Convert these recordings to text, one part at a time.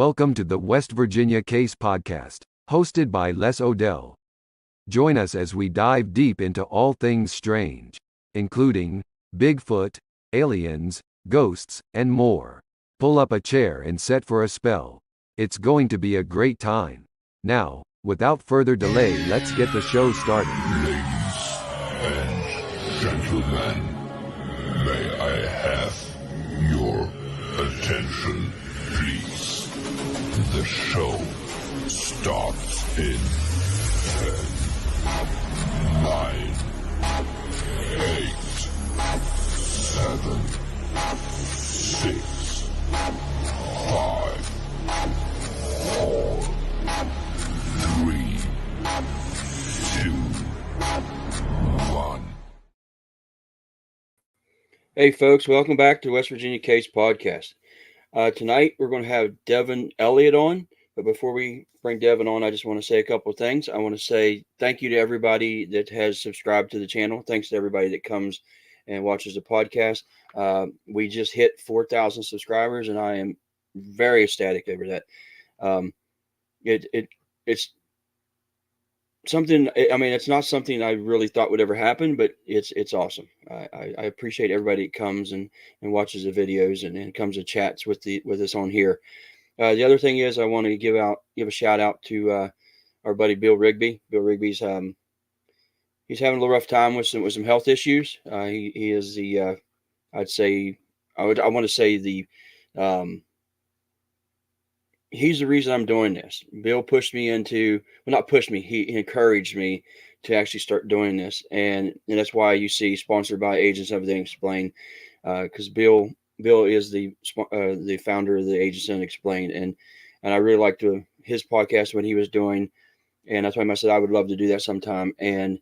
Welcome to the West Virginia Case Podcast, hosted by Les Odell. Join us as we dive deep into all things strange, including Bigfoot, aliens, ghosts, and more. Pull up a chair and set for a spell. It's going to be a great time. Now, without further delay, let's get the show started. Ladies and gentlemen, may I have your attention, please? The show starts in 10, 9, 8, 7, 6, 5, 4, 3, 2, 1. Hey folks, welcome back to West Virginia Case Podcast. Tonight we're going to have Devin Elliot on, but before we bring Devin on, I just want to say a couple of things. I want to say thank you to everybody that has subscribed to the channel. Thanks to everybody that comes and watches the podcast. We just hit 4,000 subscribers, and I am very ecstatic over that. It's something. I mean, it's not something I really thought would ever happen, but it's awesome. I appreciate everybody that comes and watches the videos and comes and chats with us on here. The other thing is I want to give a shout out to our buddy Bill Rigby. Bill Rigby's he's having a little rough time with some health issues. He is the I want to say the he's the reason I'm doing this. Bill pushed me not pushed me. He encouraged me to actually start doing this, and that's why you see sponsored by Agents Everything Explained, because Bill is the founder of the Agents Unexplained, and I really liked his podcast when he was doing, and I told him, I said I would love to do that sometime, and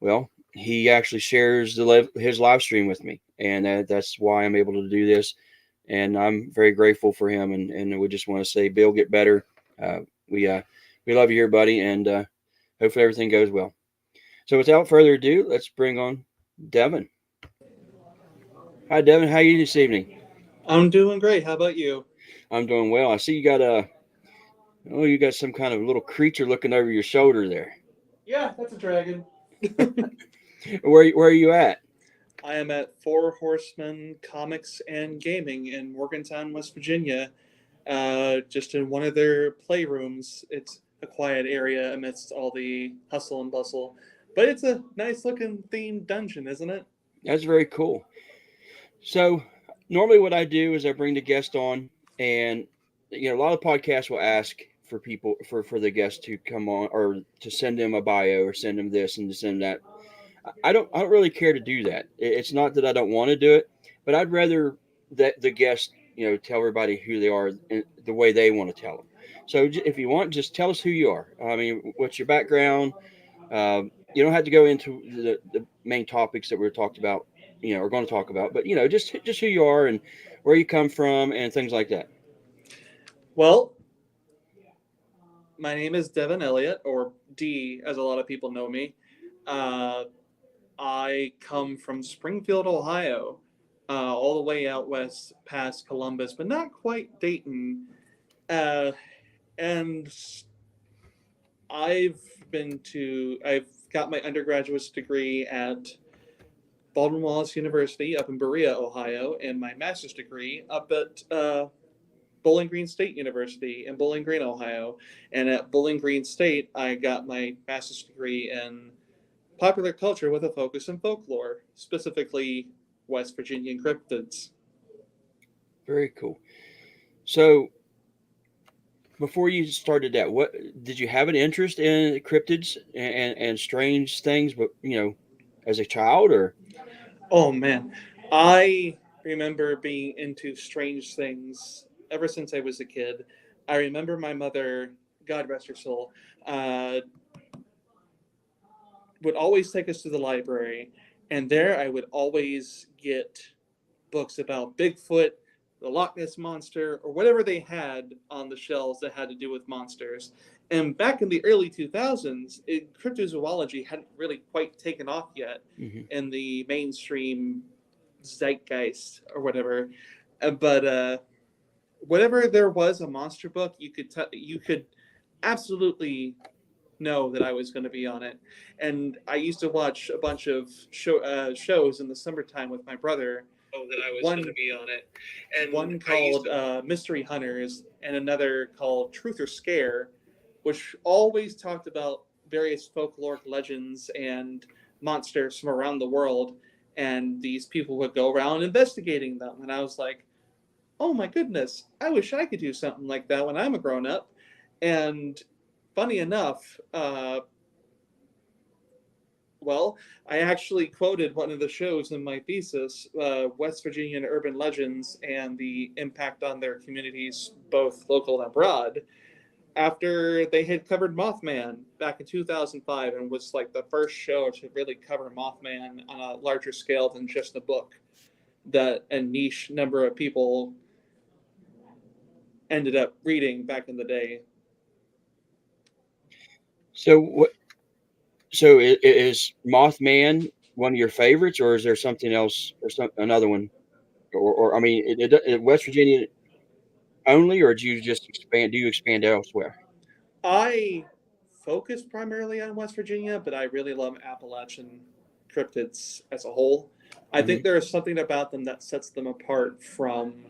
well, he actually shares his live stream with me, and that's why I'm able to do this. And I'm very grateful for him, and we just want to say, Bill, get better. We love you here, buddy, and hopefully everything goes well. So without further ado, let's bring on Devin. Hi, Devin. How are you this evening? I'm doing great. How about you? I'm doing well. I see you got you got some kind of little creature looking over your shoulder there. Yeah, that's a dragon. Where are you at? I am at Four Horsemen Comics and Gaming in Morgantown, West Virginia, just in one of their playrooms. It's a quiet area amidst all the hustle and bustle, but it's a nice-looking themed dungeon, isn't it? That's very cool. So normally what I do is I bring the guest on, and a lot of podcasts will ask for people for the guest to come on or to send them a bio or send them this and to send that. I don't really care to do that. It's not that I don't want to do it, but I'd rather that the guest, tell everybody who they are and the way they want to tell them. So if you want, just tell us who you are. I mean, what's your background? You don't have to go into the main topics that we're talked about, are going to talk about, but just who you are and where you come from and things like that. Well, my name is Devin Elliot, or D, as a lot of people know me. I come from Springfield, Ohio, all the way out west past Columbus, but not quite Dayton. And I've got my undergraduate degree at Baldwin Wallace University up in Berea, Ohio, and my master's degree up at Bowling Green State University in Bowling Green, Ohio. And at Bowling Green State, I got my master's degree in popular culture with a focus in folklore, specifically West Virginian cryptids. Very cool. So before you started that, what did you have an interest in cryptids and strange things, but as a child? Or Oh man, I remember being into strange things ever since I was a kid. I remember my mother, God rest her soul, would always take us to the library, and there I would always get books about Bigfoot, the Loch Ness Monster, or whatever they had on the shelves that had to do with monsters. And back in the early 2000s, cryptozoology hadn't really quite taken off yet in the mainstream zeitgeist or whatever. But whenever there was a monster book, you could absolutely know that I was going to be on it. And I used to watch a bunch of shows in the summertime with my brother. Oh, that I was One- going to be on it. And One called Mystery Hunters and another called Truth or Scare, which always talked about various folkloric legends and monsters from around the world. And these people would go around investigating them. And I was like, oh my goodness, I wish I could do something like that when I'm a grown up. And funny enough, well, I actually quoted one of the shows in my thesis, West Virginian urban legends and the impact on their communities, both local and abroad, after they had covered Mothman back in 2005 and was like the first show to really cover Mothman on a larger scale than just a book that a niche number of people ended up reading back in the day. So what? So is Mothman one of your favorites, or is there something else, or another one, or I mean, West Virginia only, or do you just expand? Do you expand elsewhere? I focus primarily on West Virginia, but I really love Appalachian cryptids as a whole. I think there is something about them that sets them apart from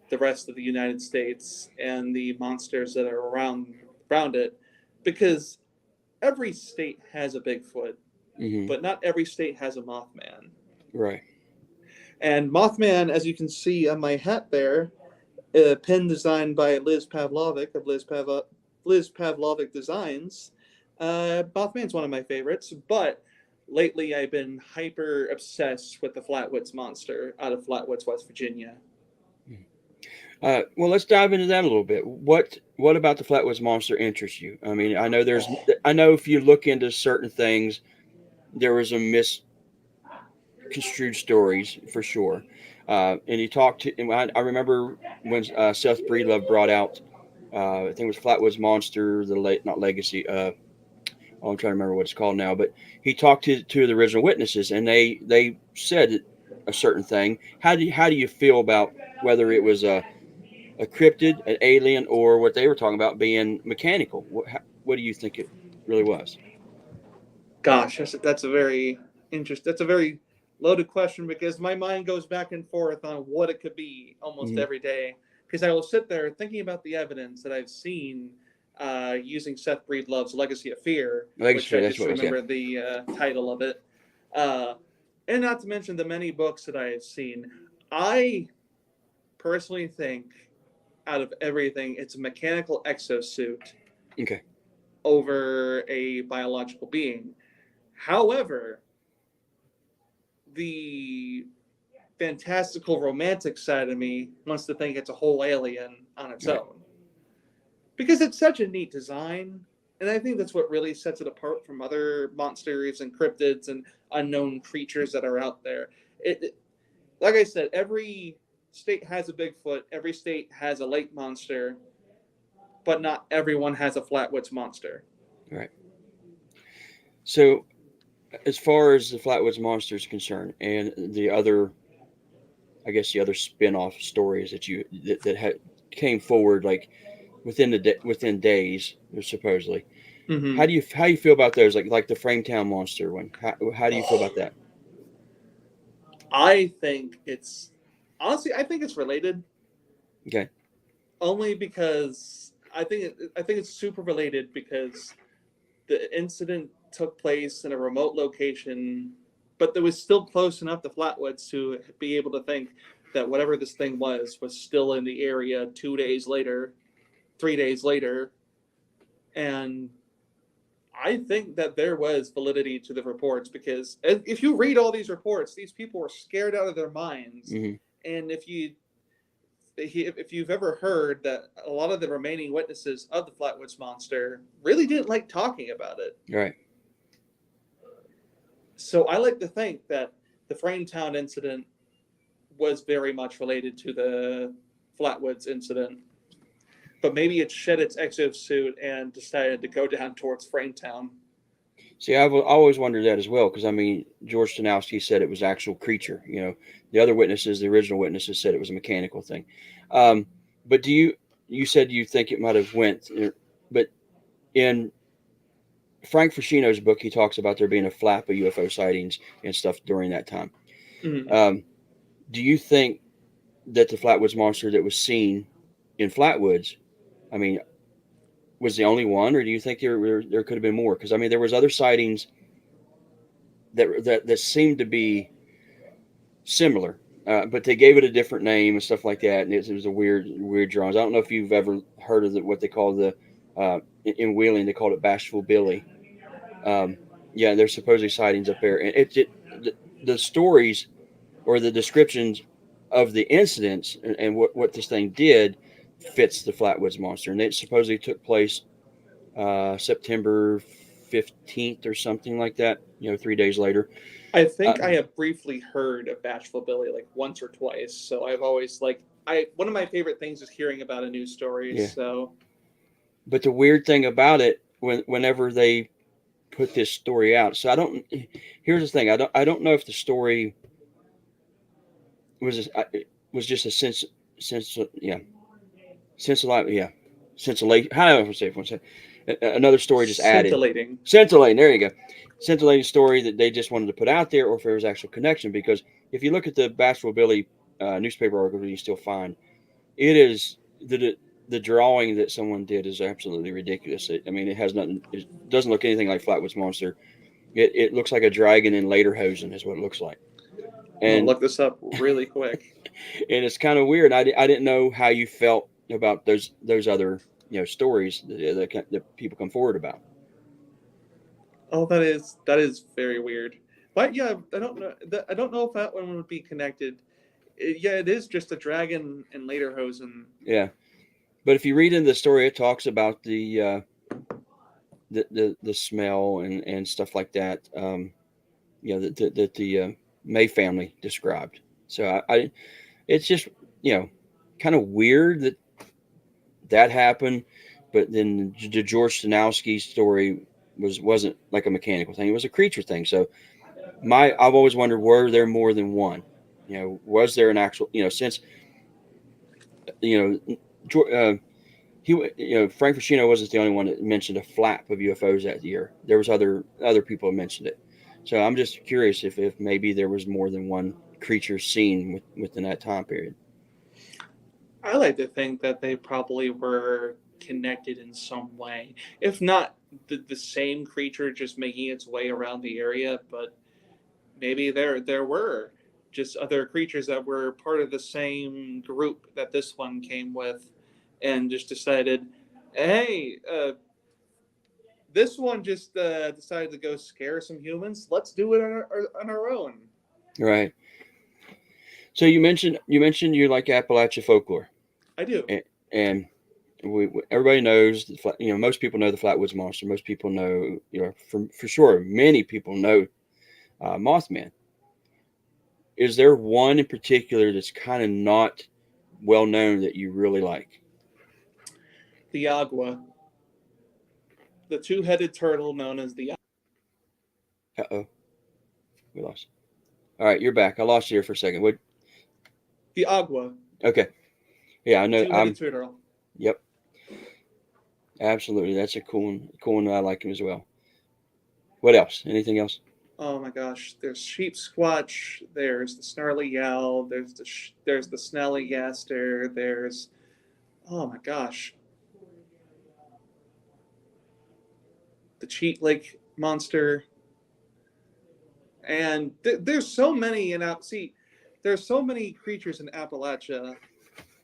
the rest of the United States and the monsters that are around it, because every state has a Bigfoot, Mm-hmm. but not every state has a Mothman. Right. And Mothman, as you can see on my hat there, a pin designed by Liz Pavlovic of Liz Pavlovic Designs. Mothman's one of my favorites, but lately I've been hyper obsessed with the Flatwoods monster out of Flatwoods, West Virginia. Well, let's dive into that a little bit. What about the Flatwoods Monster interests you? I mean, I know if you look into certain things, there was a misconstrued stories for sure. And he talked to, and I remember when Seth Breedlove brought out, I think it was Flatwoods Monster, not Legacy. I'm trying to remember what it's called now, but he talked to the original witnesses, and they said a certain thing. How do you feel about whether it was a cryptid, an alien, or what they were talking about being mechanical? What do you think it really was? Gosh, that's a very loaded question, because my mind goes back and forth on what it could be almost every day. Because I will sit there thinking about the evidence that I've seen using Seth Breedlove's Legacy of Fear, which I just remember the title of it. And not to mention the many books that I have seen. I personally think, out of everything, it's a mechanical exosuit over a biological being. However, the fantastical romantic side of me wants to think it's a whole alien on its own, because it's such a neat design, and I think that's what really sets it apart from other monsters and cryptids and unknown creatures that are out there. Like I said, every state has a Bigfoot, every state has a lake monster, but not everyone has a Flatwoods monster. Right. So, as far as the Flatwoods Monster is concerned, and the other, I guess the other spin-off stories that came forward, like within days, supposedly. Mm-hmm. How do you feel about those? Like the Frametown Monster one. How do you feel about that? I think it's related. Okay. Only because I think it's super related, because the incident took place in a remote location, but that was still close enough to Flatwoods to be able to think that whatever this thing was still in the area 2 days later, 3 days later. And I think that there was validity to the reports, because if you read all these reports, these people were scared out of their minds. Mm-hmm. And if you've ever heard that a lot of the remaining witnesses of the Flatwoods Monster really didn't like talking about it. Right. So I like to think that the Frametown incident was very much related to the Flatwoods incident, but maybe it shed its exosuit and decided to go down towards Frametown. See, I've always wondered that as well, because I mean, George Stanowski said it was actual creature. The other witnesses, the original witnesses, said it was a mechanical thing. But you said you think it might have went, but in Frank Frashino's book, he talks about there being a flap of UFO sightings and stuff during that time. Mhm. Do you think that the Flatwoods monster that was seen in Flatwoods, I mean, was the only one, or do you think there could have been more? Because I mean, there was other sightings that seemed to be similar, but they gave it a different name and stuff like that, and it was a weird drawings. I don't know if you've ever heard of what they call in Wheeling they called it Bashful Billy. Um, yeah, there's supposedly sightings up there, and the stories or the descriptions of the incidents and what this thing did fits the Flatwoods monster, and it supposedly took place September 15th or something like that. 3 days later. I think I Uh, have briefly heard of Bashful Billy like once or twice. So I've always one of my favorite things is hearing about a news story. yeah, So but the weird thing about it, whenever they put this story out, so I don't. Here's the thing: I don't know if the story was just a sense yeah sense of life yeah sense of late. How do I say it? Another story just added. scintillating. Scintillating. There you go. Scintillating story that they just wanted to put out there, or if there was actual connection. Because if you look at the Bashful Billy newspaper article, you still find it is the drawing that someone did is absolutely ridiculous. I mean, it has nothing. It doesn't look anything like Flatwoods Monster. It looks like a dragon in lederhosen is what it looks like. I'm gonna And look this up really quick. and it's kind of weird. I didn't know how you felt about those other stories that people come forward about. Oh, that is very weird. But yeah, I don't know. I don't know if that one would be connected. Yeah, it is just a dragon and lederhosen. Yeah, but if you read in the story, it talks about the smell and stuff like that. That the May family described. So I it's just kind of weird that happened, but then the George Stanowski story wasn't like a mechanical thing; it was a creature thing. So I've always wondered, were there more than one? Was there an actual since you he Frank Frashino wasn't the only one that mentioned a flap of UFOs that year. There was other people who mentioned it. So I'm just curious if maybe there was more than one creature seen within that time period. I like to think that they probably were connected in some way, if not the same creature just making its way around the area, but maybe there were just other creatures that were part of the same group that this one came with, and just decided, hey, this one just decided to go scare some humans. Let's do it on our own. Right. So you like Appalachia folklore, I do. and everybody knows most people know the Flatwoods Monster. Most people know for sure. Many people know Mothman. Is there one in particular that's kind of not well known that you really like? The Agua, the two-headed turtle known as the Uh-oh, we lost. All right, you're back. I lost you here for a second. What? the Agua, Okay. Yeah, I the know. two-headed turtle. Yep. Absolutely. That's a cool one. Cool one. I like him as well. What else? Anything else? Oh my gosh! There's Sheep Squatch. There's the Snarly Yowl. There's the Snallygaster. There's oh my gosh, the Cheat Lake Monster. And there's so many there's so many creatures in Appalachia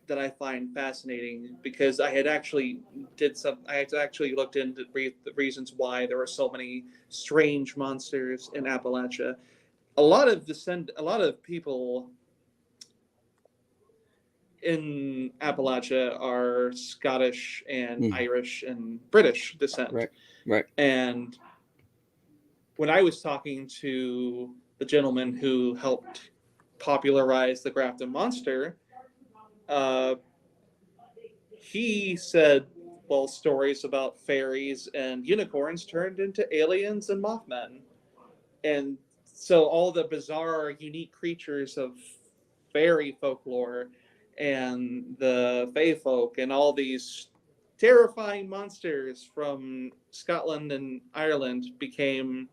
that I find fascinating because I had actually looked into the reasons why there were so many strange monsters in Appalachia. A lot of people in Appalachia are Scottish and Irish and British descent. Right. And when I was talking to the gentleman who helped popularize the Grafton Monster, he said, well, stories about fairies and unicorns turned into aliens and Mothmen. And so all the bizarre, unique creatures of fairy folklore and the Fae folk and all these terrifying monsters from Scotland and Ireland became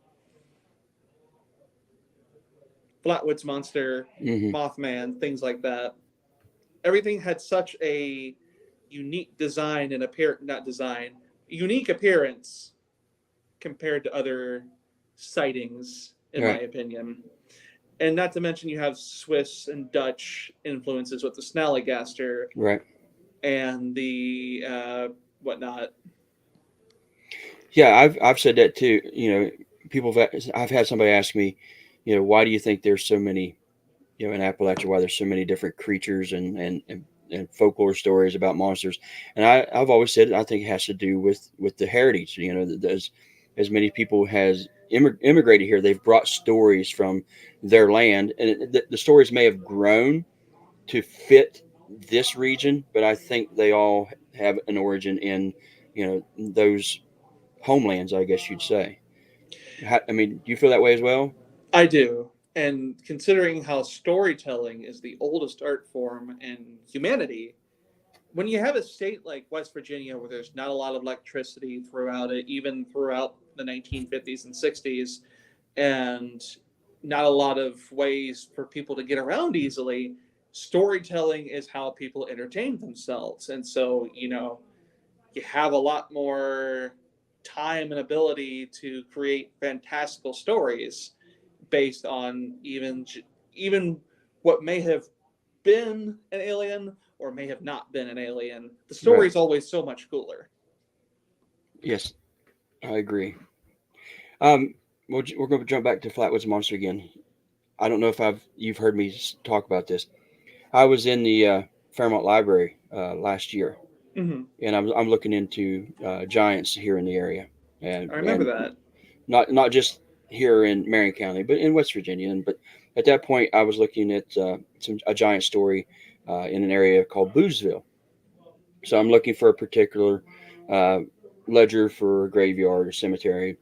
Flatwoods Monster, Hmm. Mothman, things like that. Everything had such a unique design and not design, unique appearance compared to other sightings, in my Right. opinion. And not to mention, you have Swiss and Dutch influences with the Snallygaster Right. and the whatnot. Yeah, I've said that too. I've had somebody ask me, why do you think there's so many, in Appalachia, why there's so many different creatures and folklore stories about monsters, and I've always said I think it has to do with the heritage. As many people has immigrated here, they've brought stories from their land, and the stories may have grown to fit this region, but I think they all have an origin in those homelands, I guess you'd say. I mean, do you feel that way as well? I do. And considering how storytelling is the oldest art form in humanity, when you have a state like West Virginia where there's not a lot of electricity throughout it, even throughout the 1950s and 60s, and not a lot of ways for people to get around easily, storytelling is how people entertain themselves. And so, you have a lot more time and ability to create fantastical stories based on even what may have been an alien or may have not been an alien. The story Right. is always so much cooler. Yes, I agree. Um, we're going to jump back to Flatwoods Monster again. I don't know if you've heard me talk about this. I was in the Fairmont Library last year, Mm-hmm. and I'm looking into giants here in the area, I remember and that. not just here in Marion County, but in West Virginia. But at that point, I was looking at a giant story in an area called Boozville. So I'm looking for a particular uh, ledger for a graveyard or cemetery,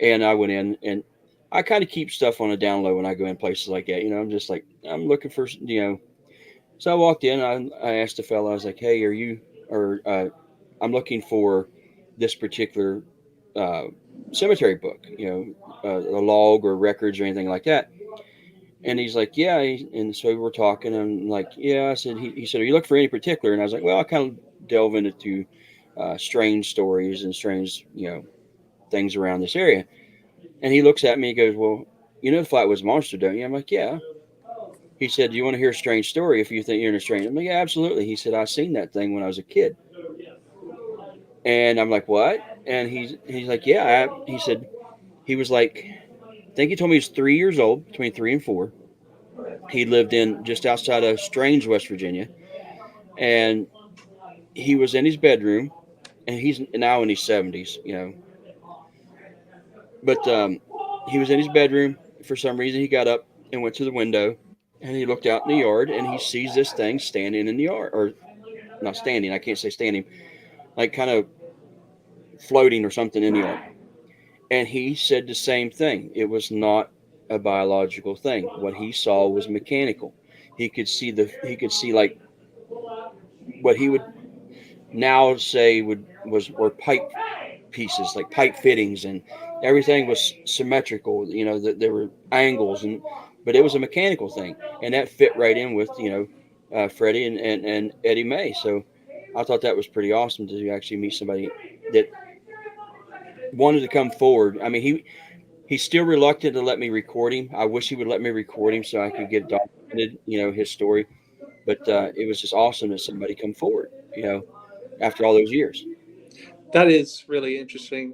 and I went in and I kind of keep stuff on a down low when I go in places like that. I'm just like I'm looking for. So I walked in. I asked the fellow. I was like, "Hey, are you?" Or I'm looking for this particular uh, cemetery book. A log or records or anything like that. And he's like, "Yeah." And so we were talking. And I'm like, "Yeah." I said, he said, "Are you looking for any particular?" And I was like, "Well, I kind of delve into strange stories and strange, things around this area." And he looks at me and goes, "Well, you know the Flatwoods Monster, don't you?" I'm like, "Yeah." He said, "Do you want to hear a strange story if you think you're in a strange?" I'm like, "Yeah, absolutely." He said, "I seen that thing when I was a kid." And I'm like, "What?" And he's like, "Yeah." He said he was like, I think he told me he was 3 years old, between 3 and 4. He lived in just outside of Strange, West Virginia, and he was in his bedroom, and he's now in his 70s, but he was in his bedroom. For some reason, he got up and went to the window, and he looked out in the yard, and he sees this thing standing in the yard, or not standing. I can't say standing, like kind of floating or something in the yard. And he said the same thing. It was not a biological thing. What he saw was mechanical. He could see like what he would now say were pipe pieces, like pipe fittings, and everything was symmetrical. That there were angles, but it was a mechanical thing, and that fit right in with Freddie and Eddie May. So I thought that was pretty awesome to actually meet somebody that wanted to come forward. I mean, he's still reluctant to let me record him. I wish he would let me record him so I could get documented, his story. But it was just awesome that somebody come forward, after all those years. That is really interesting,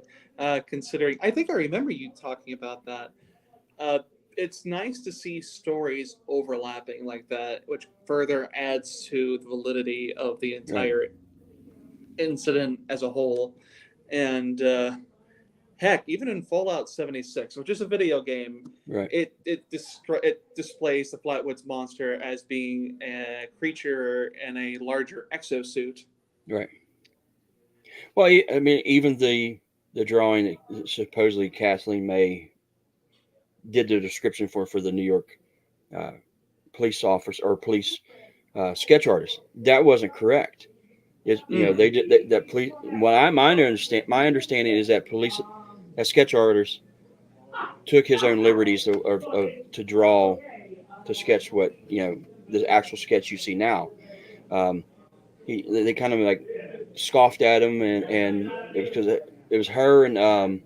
considering I think I remember you talking about that. Uh, it's nice to see stories overlapping like that, which further adds to the validity of the Right, entire incident as a whole. And heck, even in Fallout 76, which is a video game, right, it displays the Flatwoods Monster as being a creature in a larger exosuit. right. Well, I mean, even the drawing that supposedly Kathleen May did the description for the New York uh, police officer or police sketch artist. That wasn't correct. They did that. Police. My understanding is that that sketch artist took his own liberties to draw, to sketch what the actual sketch you see now. Um, they kind of like scoffed at him, and it was because it was her and um,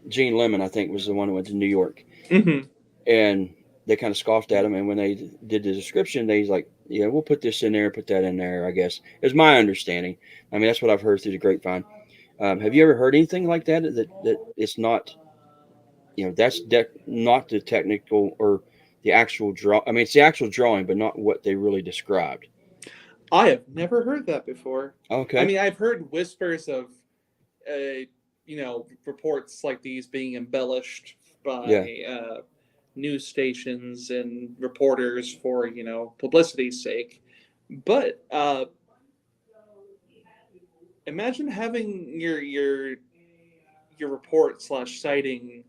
Gene Lemon, I think, was the one who went to New York, Mm-hmm. and they kind of scoffed at him. And when they did the description, they's like, "Yeah, we'll put this in there, put that in there." I guess is my understanding. I mean, that's what I've heard through the grapevine. Have you ever heard anything like that? That it's not, that's not the technical or the actual draw. I mean, it's the actual drawing, but not what they really described. I have never heard that before. I Okay. mean, I've heard whispers of, reports like these being embellished Yeah. by news stations and reporters for publicity's sake. But imagine having your report slash sighting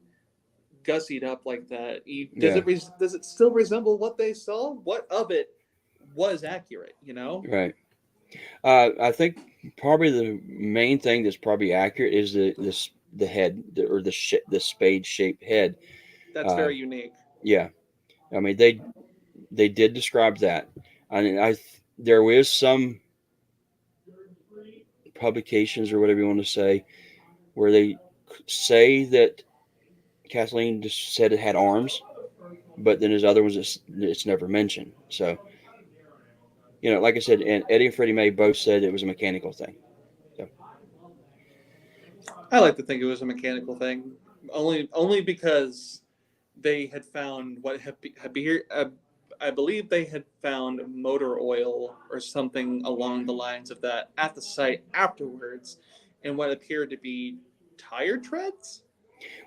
gussied up like that. Yeah. Does it still resemble what they saw? What of it was accurate? Right. I think probably the main thing that's probably accurate is the head, or the spade shaped head. That's Uh, very unique. yeah. I mean, they did describe that. I mean, there is some publications or whatever you want to say where they say that Kathleen just said it had arms, but then there's other ones it's never mentioned. So, like I said, and Eddie and Freddie Mae both said it was a mechanical thing. So, I like to think it was a mechanical thing, only because they had found I believe they had found motor oil or something along the lines of that at the site afterwards, and what appeared to be tire treads.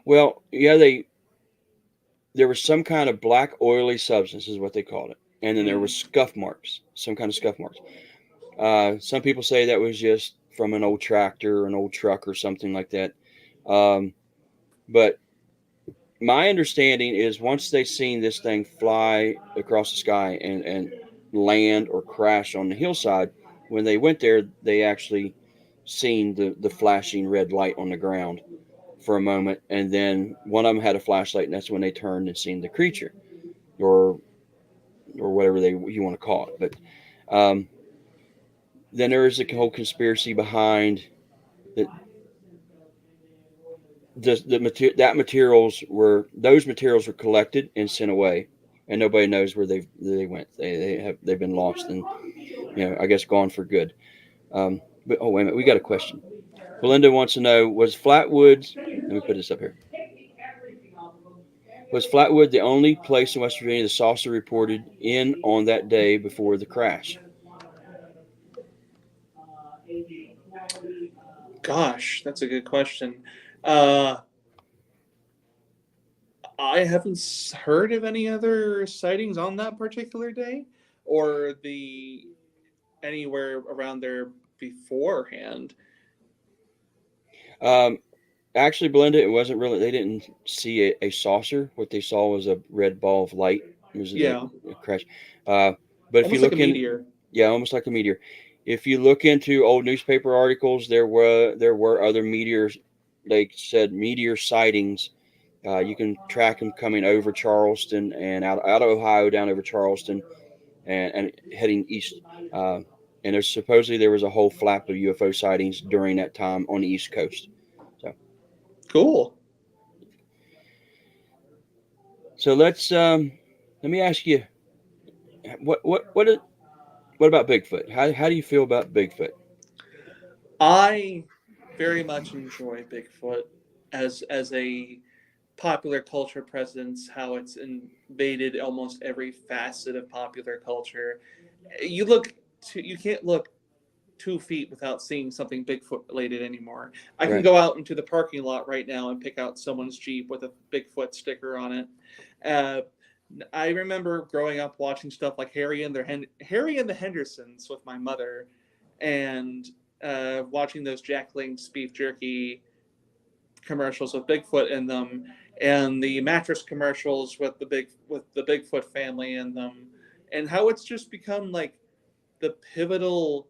well, yeah, there was some kind of black oily substance, is what they called it, and then there was scuff marks, some kind of scuff marks. Some people say that was just from an old tractor, or an old truck, or something like that. But my understanding is once they seen this thing fly across the sky and land or crash on the hillside, when they went there, they actually seen the flashing red light on the ground for a moment, and then one of them had a flashlight, and that's when they turned and seen the creature, or whatever you want to call it. But then there is a whole conspiracy behind that. Those materials were collected and sent away, and nobody knows where they went. They've been lost, and I guess gone for good. But oh, wait a minute, we got a question. Belinda wants to know: was Flatwoods? Let me put this up here. Was Flatwood the only place in West Virginia the saucer reported in on that day before the crash? Gosh, that's a good question. Uh, I haven't heard of any other sightings on that particular day, or anywhere around there beforehand. Actually, Belinda, it wasn't really. They didn't see a saucer. What they saw was a red ball of light. It was Yeah, a crash. But if you almost like look a in, meteor. yeah, almost like a meteor. If you look into old newspaper articles, there were other meteors. They said meteor sightings. You can track them coming over Charleston and out of Ohio down over Charleston and heading east. And there was a whole flap of UFO sightings during that time on the East Coast. Cool. So let me ask you, what about Bigfoot? How do you feel about Bigfoot? I very much enjoy Bigfoot as a popular culture presence, how it's invaded almost every facet of popular culture. You can't look 2 feet without seeing something Bigfoot related anymore. I can Right. go out into the parking lot right now and pick out someone's Jeep with a Bigfoot sticker on it. Uh, I remember growing up watching stuff like Harry and the Hendersons with my mother, and watching those Jack Link's beef jerky commercials with Bigfoot in them. and the mattress commercials with the Bigfoot family in them, and how it's just become like the pivotal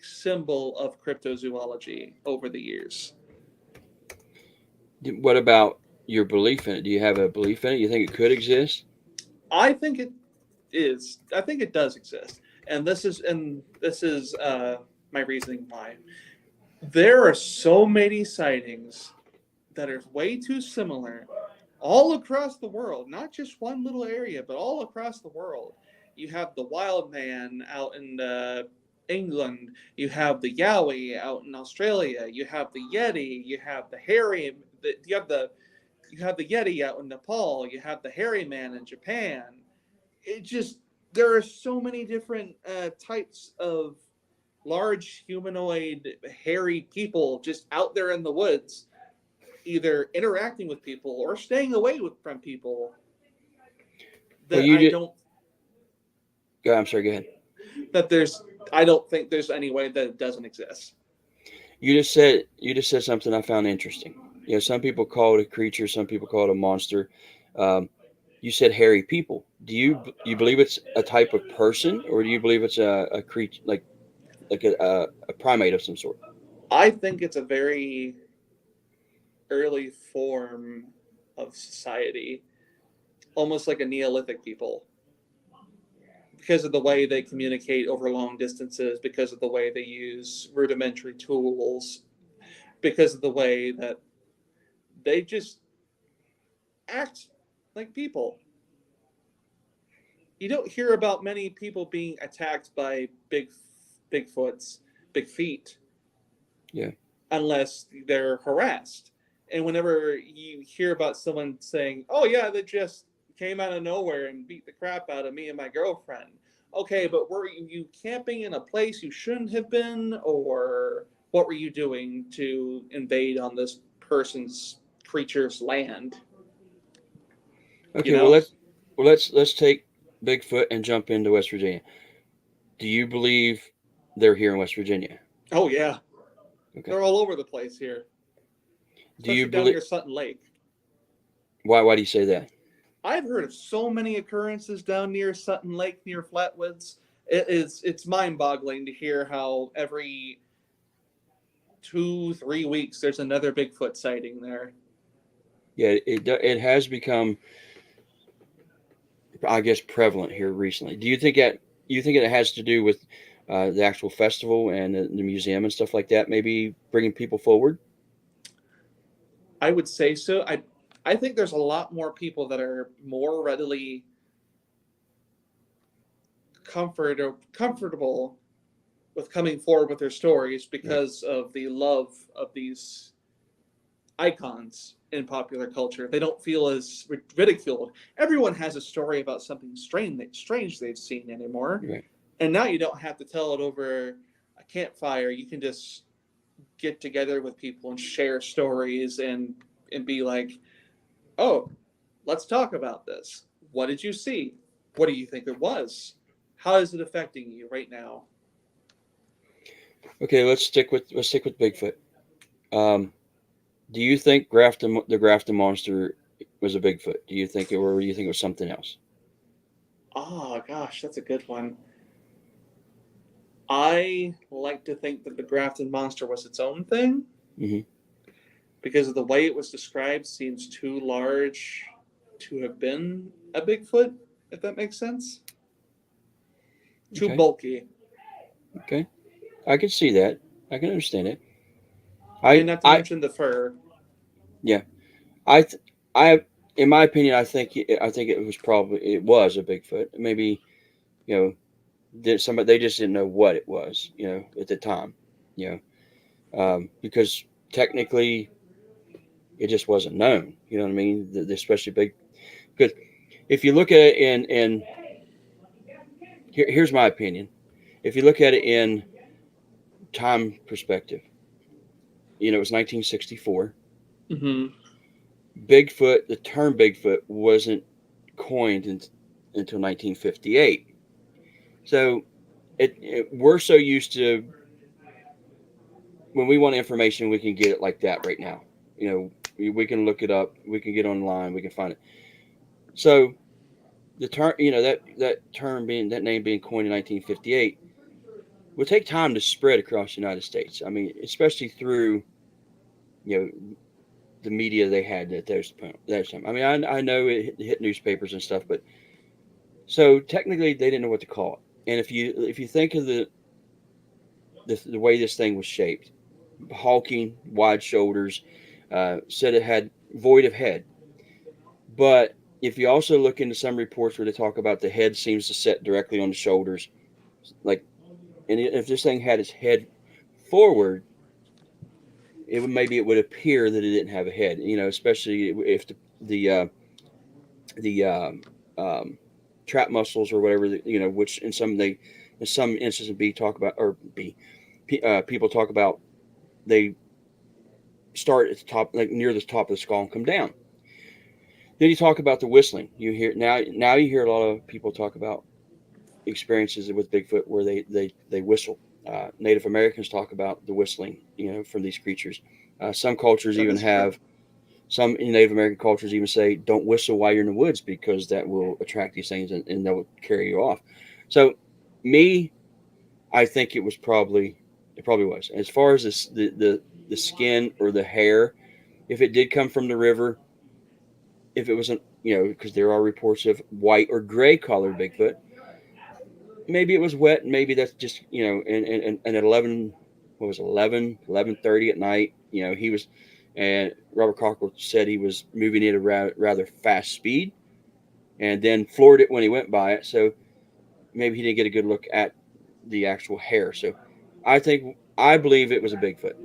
symbol of cryptozoology over the years. What about your belief in it? Do you have a belief in it? You think it could exist? I think it is. I think it does exist, and this is my reasoning why. There are so many sightings that are way too similar all across the world, not just one little area, but all across the world. You have the wild man out in England, you have the yowie out in Australia, you have the yeti, you have the hairy, you have the yeti out in Nepal, you have the hairy man in Japan. It just, there are so many different types of large humanoid hairy people just out there in the woods, either interacting with people or staying away from people, that I'm sorry, go ahead. I don't think there's any way that it doesn't exist. You just said something I found interesting. You know, some people call it a creature, some people call it a monster. You said hairy people. Do you believe it's a type of person, or do you believe it's a creature like a primate of some sort? I think it's a very early form of society, almost like a Neolithic people, because of the way they communicate over long distances, because of the way they use rudimentary tools, because of the way that they just act like people. You don't hear about many people being attacked by Bigfoots, big feet. Yeah. Unless they're harassed. And whenever you hear about someone saying, "Oh yeah, they just came out of nowhere and beat the crap out of me and my girlfriend." Okay, but were you camping in a place you shouldn't have been, or what were you doing to invade on this creature's land? Okay, You know? let's take Bigfoot and jump into West Virginia. Do you believe they're here in West Virginia? Oh yeah, Okay. they're all over the place here, Do you especially down believe? near Sutton Lake. Why do you say that? I've heard of so many occurrences down near Sutton Lake, near Flatwoods. It's mind-boggling to hear how every 2-3 weeks there's another Bigfoot sighting there. Yeah, it has become, I guess, prevalent here recently. Do you think it has to do with the actual festival and the museum and stuff like that? Maybe bringing people forward. I would say so. I think there's a lot more people that are more readily comfortable with coming forward with their stories because of the love of these icons in popular culture. They don't feel as ridiculed. Everyone has a story about something strange they've seen anymore. Right. And now you don't have to tell it over a campfire. You can just get together with people and share stories and be like, "Oh, let's talk about this. What did you see? What do you think it was? How is it affecting you right now?" Okay, let's stick with Bigfoot. Do you think the Grafton monster was a Bigfoot? Do you think or do you think it was something else? Oh gosh, that's a good one. I like to think that the Grafton monster was its own thing, Mm-hmm. because of the way it was described seems too large to have been a Bigfoot, if that makes sense. Too Okay. bulky. Okay, I can see that. I can understand it. And not to mention the fur. Yeah, I in my opinion, I think it was a Bigfoot. Maybe, they just didn't know what it was, at the time, because technically it just wasn't known. You know what I mean? Especially big, because if you look at it in here's my opinion. If you look at it in time perspective, it was 1964. Mm-hmm. The term Bigfoot wasn't coined until 1958. So we're so used to, when we want information, we can get it like that right now. We can look it up. We can get online. We can find it. So the term, that name being coined in 1958 would take time to spread across the United States. I mean, especially through the media they had at those time. I mean, I know it hit newspapers and stuff, but so technically they didn't know what to call it. And if you think of the way this thing was shaped, hulking, wide shoulders, said it had void of head. But if you also look into some reports where they talk about the head seems to set directly on the shoulders, like, and if this thing had its head forward, maybe it would appear that it didn't have a head. Especially if the trap muscles or whatever, which in some instances people talk about, they start at the top, like near the top of the skull, and come down. Then you talk about the whistling. You hear now you hear a lot of people talk about experiences with Bigfoot where they whistle. Native Americans talk about the whistling, from these creatures. Some cultures even have some Native American cultures even say, don't whistle while you're in the woods because that will attract these things and they'll carry you off. So I think it probably was. As far as the skin or the hair, if it did come from the river, if it wasn't, because there are reports of white or gray colored Bigfoot, maybe it was wet. Maybe that's just, and at 11:30 at night, he was, and Robert Cockrell said he was moving at a rather fast speed and then floored it when he went by it. So maybe he didn't get a good look at the actual hair. So I believe it was a Bigfoot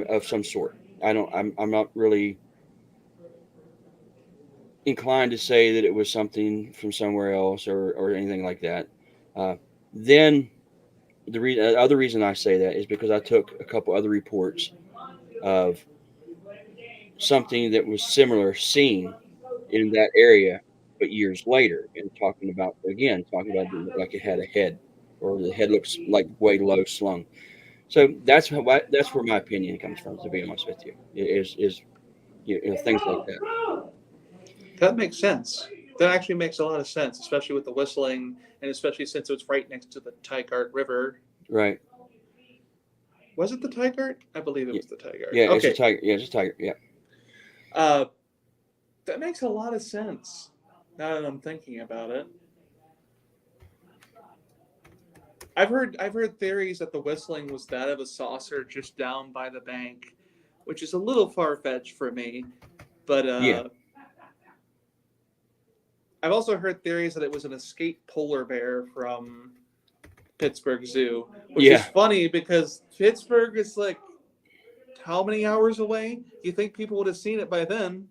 of some sort. I'm not really inclined to say that it was something from somewhere else or anything like that. Then the other reason I say that is because I took a couple other reports of something that was similar seen in that area, but years later, and talking about it looked like it had a head, or the head looks like way low slung. So that's where my opinion comes from. To be honest with you, is things like that. That makes sense. That actually makes a lot of sense, especially with the whistling, and especially since it's right next to the Tigard River. Right. Was it the Tigard? I believe it was the Tigard. Yeah, okay. It's a tiger. Yeah, it's a tiger. Yeah. That makes a lot of sense now that I'm thinking about it. I've heard theories that the whistling was that of a saucer just down by the bank, which is a little far-fetched for me. But Yeah. I've also heard theories that it was an escaped polar bear from Pittsburgh Zoo, which is funny because Pittsburgh is like how many hours away? You think people would have seen it by then?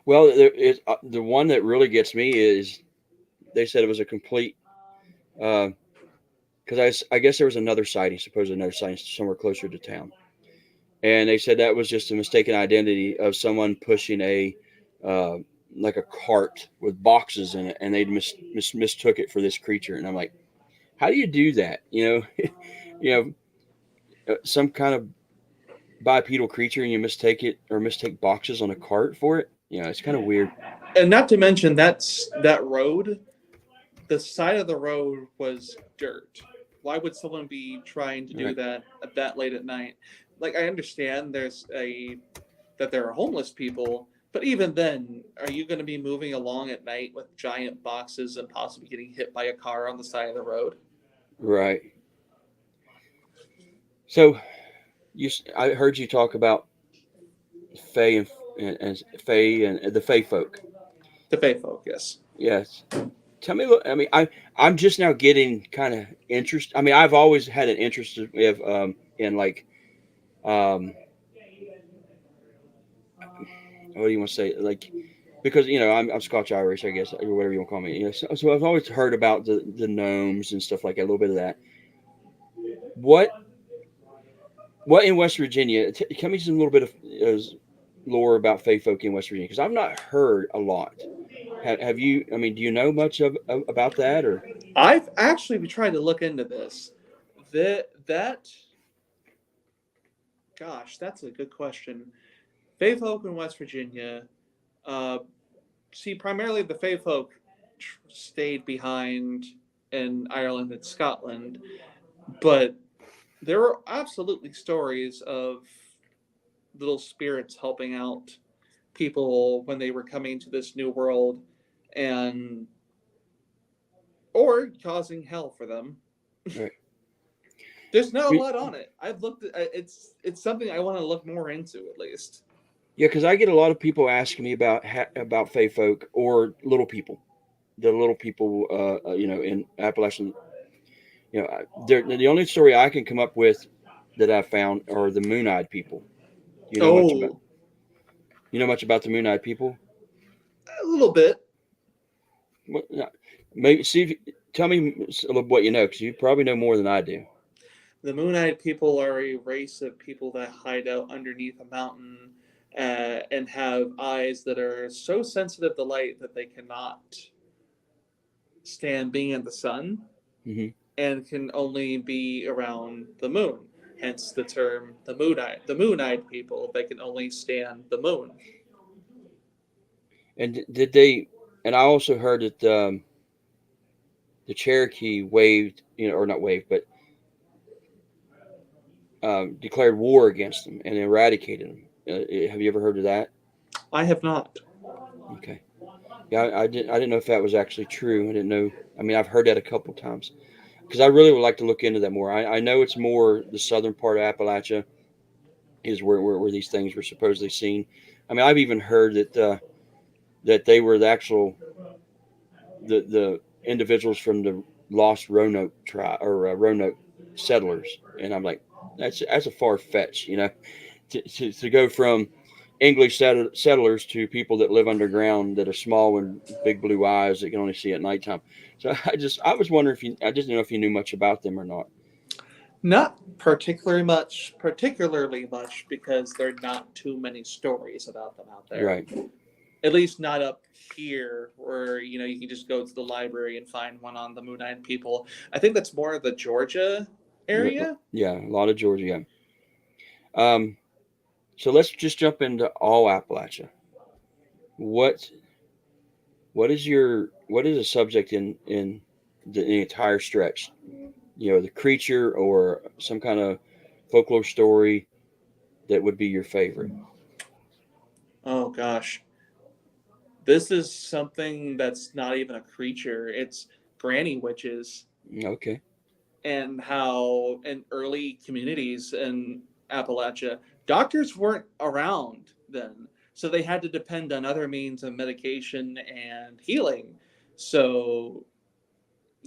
Well, the one that really gets me is they said it was a complete. Because I guess there was another sighting, somewhere closer to town, and they said that was just a mistaken identity of someone pushing a like a cart with boxes in it, and they mistook it for this creature. And I'm like, how do you do that? Some kind of bipedal creature, and you mistake boxes on a cart for it. It's kind of weird. And not to mention that road, the side of the road was dirt. Why would someone be trying to do that at that late at night? Like, I understand that there are homeless people, but even then, are you going to be moving along at night with giant boxes and possibly getting hit by a car on the side of the road? Right. So, I heard you talk about Fae and the Fae folk. The Fae folk, yes. Yes. Tell me, I mean, I'm just now getting kind of interest. I mean, I've always had an interest in like, what do you want to say? Like, because I'm Scotch Irish, I guess, or whatever you want to call me. So I've always heard about the gnomes and stuff like that. A little bit of that. What in West Virginia? Tell me some little bit of lore about Fae folk in West Virginia, because I've not heard a lot. Have you? I mean, do you know much about that? Or I've actually tried to look into this. Gosh, that's a good question. Fae folk in West Virginia. See, primarily the Fae folk stayed behind in Ireland and Scotland, but there were absolutely stories of little spirits helping out people when they were coming to this new world, and or causing hell for them. Right. There's not a lot on it. I've looked at it's something I want to look more into at least. Yeah, because I get a lot of people asking me about Fae folk or little people, the little people, in Appalachian. They're the only story I can come up with that I found are the moon-eyed people. You know much about Oh, you know much about the moon-eyed people? a little bit. What, maybe see. Tell me a little what you know, because you probably know more than I do. The Moon-Eyed people are a race of people that hide out underneath a mountain and have eyes that are so sensitive to light that they cannot stand being in the sun Hmm. and can only be around the moon. Hence the term the moon-eyed. The moon-eyed people, they can only stand the moon. And did they? And I also heard that the Cherokee waved, or not waved, but declared war against them and eradicated them. Have you ever heard of that? I have not. Okay. Yeah, I didn't know if that was actually true. I didn't know. I mean, I've heard that a couple times because I really would like to look into that more. I know it's more the southern part of Appalachia is where these things were supposedly seen. I mean, I've even heard that they were the actual the individuals from the lost Roanoke tribe or Roanoke settlers, and I'm like, that's a far fetch, to go from English settlers to people that live underground that are small and big blue eyes that can only see at nighttime. So I was wondering I just didn't know if you knew much about them or not. Not particularly much, because there are not too many stories about them out there. Right. At least not up here, where you can just go to the library and find one on the Moon-Eyed people. I think that's more of the Georgia area. Yeah, a lot of Georgia. Yeah. So let's just jump into all Appalachia. What is a subject in the entire stretch? The creature or some kind of folklore story that would be your favorite. Oh gosh, this is something that's not even a creature. It's granny witches, Okay. and how in early communities in Appalachia, doctors weren't around then. So they had to depend on other means of medication and healing. So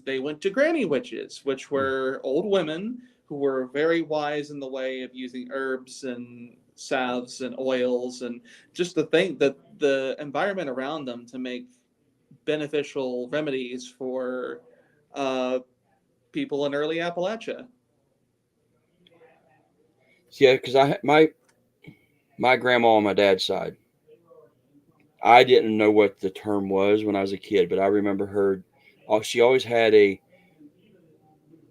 they went to granny witches, which were old women who were very wise in the way of using herbs and salves and oils and just the environment around them to make beneficial remedies for uh, people in early Appalachia. Yeah, because my grandma on my dad's side, I didn't know what the term was when I was a kid, but I remember her. She always had a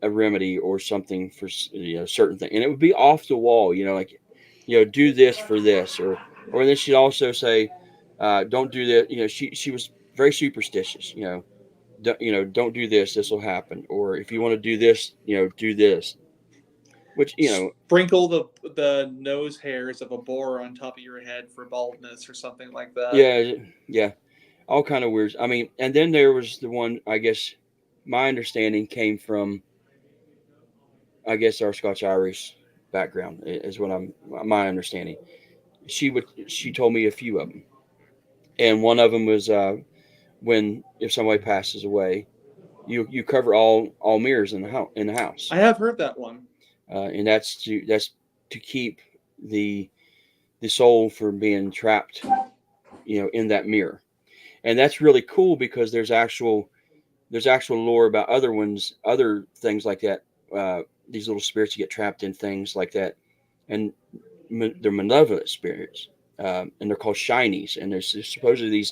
remedy or something for certain thing, and it would be off the wall. Like do this for this, or then she'd also say, don't do that. She was very superstitious. Don't do this. This will happen. Or if you want to do this, do this. Which Sprinkle the nose hairs of a boar on top of your head for baldness or something like that. yeah, all kind of weird. I mean, and then there was the one. I guess my understanding came from, I guess, our Scotch Irish background is what my understanding. She told me a few of them, and one of them was when if somebody passes away, you cover all mirrors in the house. I have heard that one. And that's to keep the soul from being trapped, in that mirror. And that's really cool because there's actual lore about other things like that. These little spirits get trapped in things like that, and they're malevolent spirits, and they're called shinies. And there's supposedly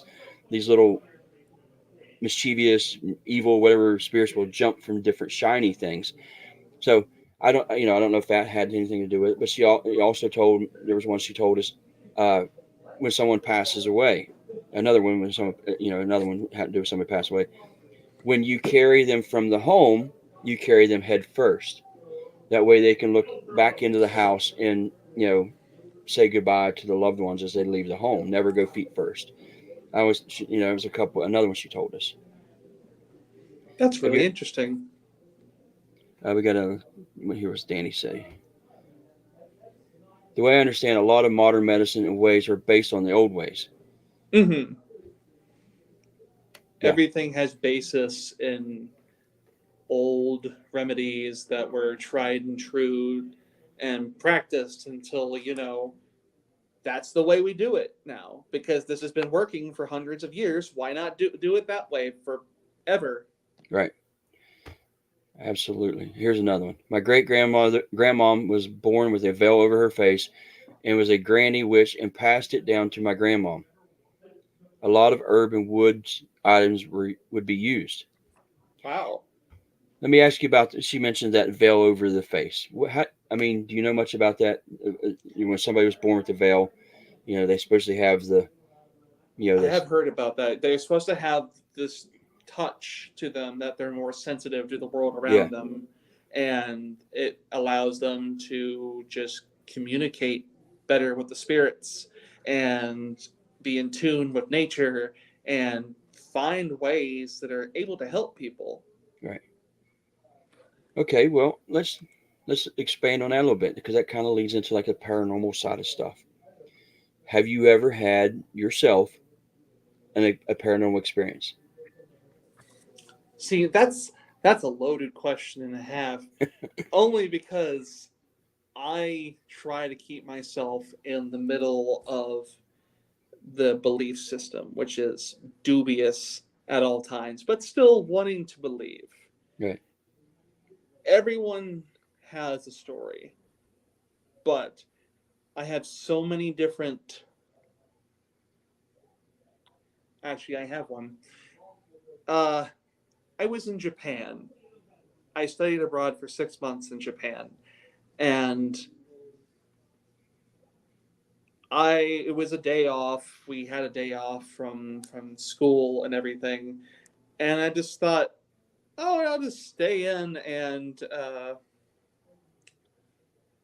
these little mischievous, evil, whatever spirits will jump from different shiny things. So I don't know if that had anything to do with it. But she also told there was one she told us when someone passes away. Another one when someone, another one had to do with somebody passed away. When you carry them from the home, you carry them head first. That way they can look back into the house and, say goodbye to the loved ones as they leave the home. Never go feet first. It was another one she told us. That's really Okay. interesting. We got here was Danny say. The way I understand, a lot of modern medicine and ways are based on the old ways. Mm-hmm. Yeah. Everything has basis in old remedies that were tried and true and practiced until, that's the way we do it now, because this has been working for hundreds of years. Why not do it that way forever? Right. Absolutely. Here's another one. My grandmom was born with a veil over her face and was a granny witch and passed it down to my grandmom. A lot of herb and woods items would be used. Wow. Let me ask you about. She mentioned that veil over the face. Do you know much about that? When somebody was born with a veil, they supposedly have the, I have heard about that. They're supposed to have this touch to them that they're more sensitive to the world around them, and it allows them to just communicate better with the spirits and be in tune with nature and find ways that are able to help people. Right. Okay. Well, let's expand on that a little bit, because that kind of leads into like the paranormal side of stuff. Have you ever had yourself a paranormal experience? See, that's a loaded question and a half, only because I try to keep myself in the middle of the belief system, which is dubious at all times, but still wanting to believe. Right. Everyone has a story, but I have so many different. Actually, I have one. I was in Japan. I studied abroad for 6 months in Japan, and it was a day off. We had a day off from school and everything, and I just thought, oh, I'll just stay in and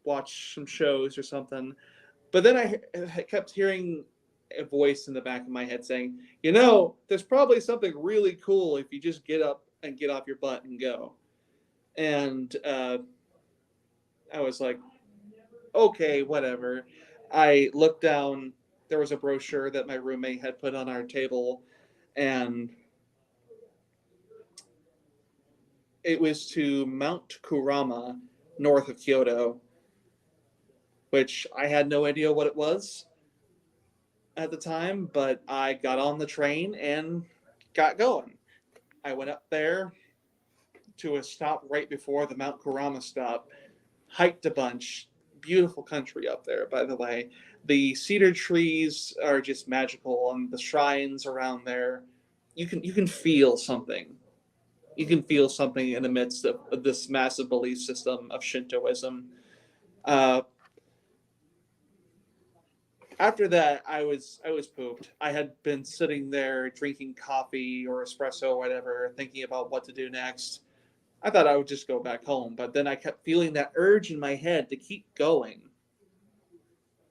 watch some shows or something. But then I kept hearing a voice in the back of my head saying, there's probably something really cool if you just get up and get off your butt and go. And I was like, okay, whatever. I looked down. There was a brochure that my roommate had put on our table, and it was to Mount Kurama, north of Kyoto, which I had no idea what it was at the time, but I got on the train and got going. I went up there to a stop right before the Mount Kurama stop, hiked a bunch. Beautiful country up there, by the way. The cedar trees are just magical, and the shrines around there, you can feel something. You can feel something in the midst of this massive belief system of Shintoism. Uh, After that, I was pooped. I had been sitting there drinking coffee or espresso or whatever, thinking about what to do next. I thought I would just go back home, but then I kept feeling that urge in my head to keep going,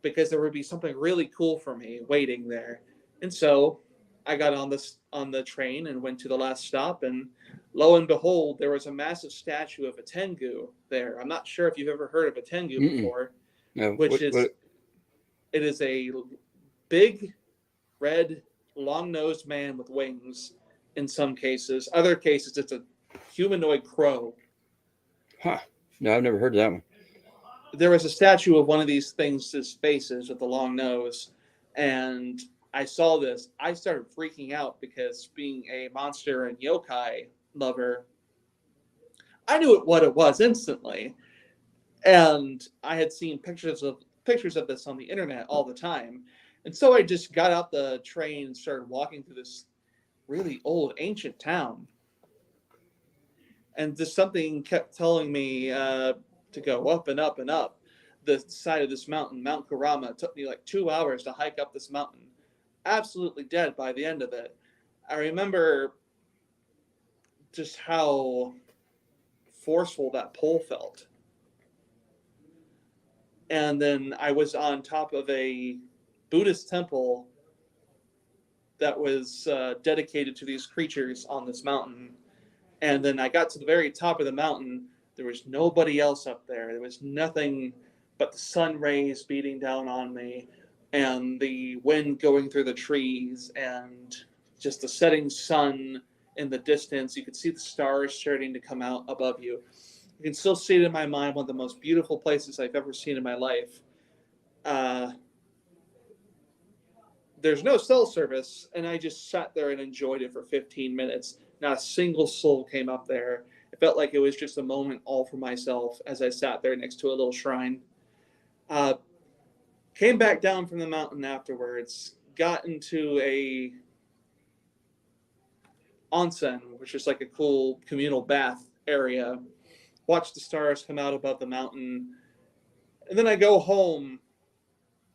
because there would be something really cool for me waiting there. And so I got on the train and went to the last stop, and lo and behold, there was a massive statue of a tengu there. I'm not sure if you've ever heard of a tengu before, No. which is it is a big, red, long-nosed man with wings in some cases. Other cases, it's a humanoid crow. Huh. No, I've never heard of that one. There was a statue of one of these things' faces with the long nose, and I saw this. I started freaking out because, being a monster and yokai lover, I knew what it was instantly. And I had seen pictures of this on the internet all the time. And so I just got out the train and started walking through this really old, ancient town. And just something kept telling me to go up and up and up. the side of this mountain, Mount Karama. It took me like 2 hours to hike up this mountain. Absolutely dead by the end of it. I remember just how forceful that pull felt. And then I was on top of a Buddhist temple that was dedicated to these creatures on this mountain. And then I got to the very top of the mountain. There was nobody else up there. There was nothing but the sun rays beating down on me and the wind going through the trees and just the setting sun in the distance. You could see the stars starting to come out above you. You can still see it in my mind, one of the most beautiful places I've ever seen in my life. There's no cell service, and I just sat there and enjoyed it for 15 minutes. Not a single soul came up there. It felt like it was just a moment all for myself as I sat there next to a little shrine. Came back down from the mountain afterwards, got into a onsen, which is like a cool communal bath area, watched the stars come out above the mountain, and then I go home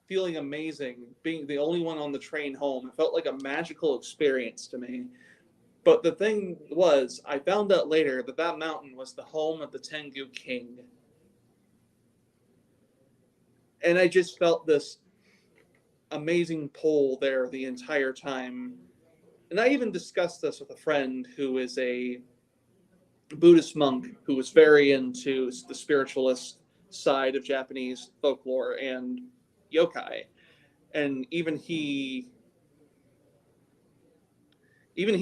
feeling amazing, being the only one on the train home. It felt like a magical experience to me. But the thing was, I found out later that that mountain was the home of the Tengu King. And I just felt this amazing pull there the entire time. And I even discussed this with a friend who is a Buddhist monk who was very into the spiritualist side of Japanese folklore and yokai. And even he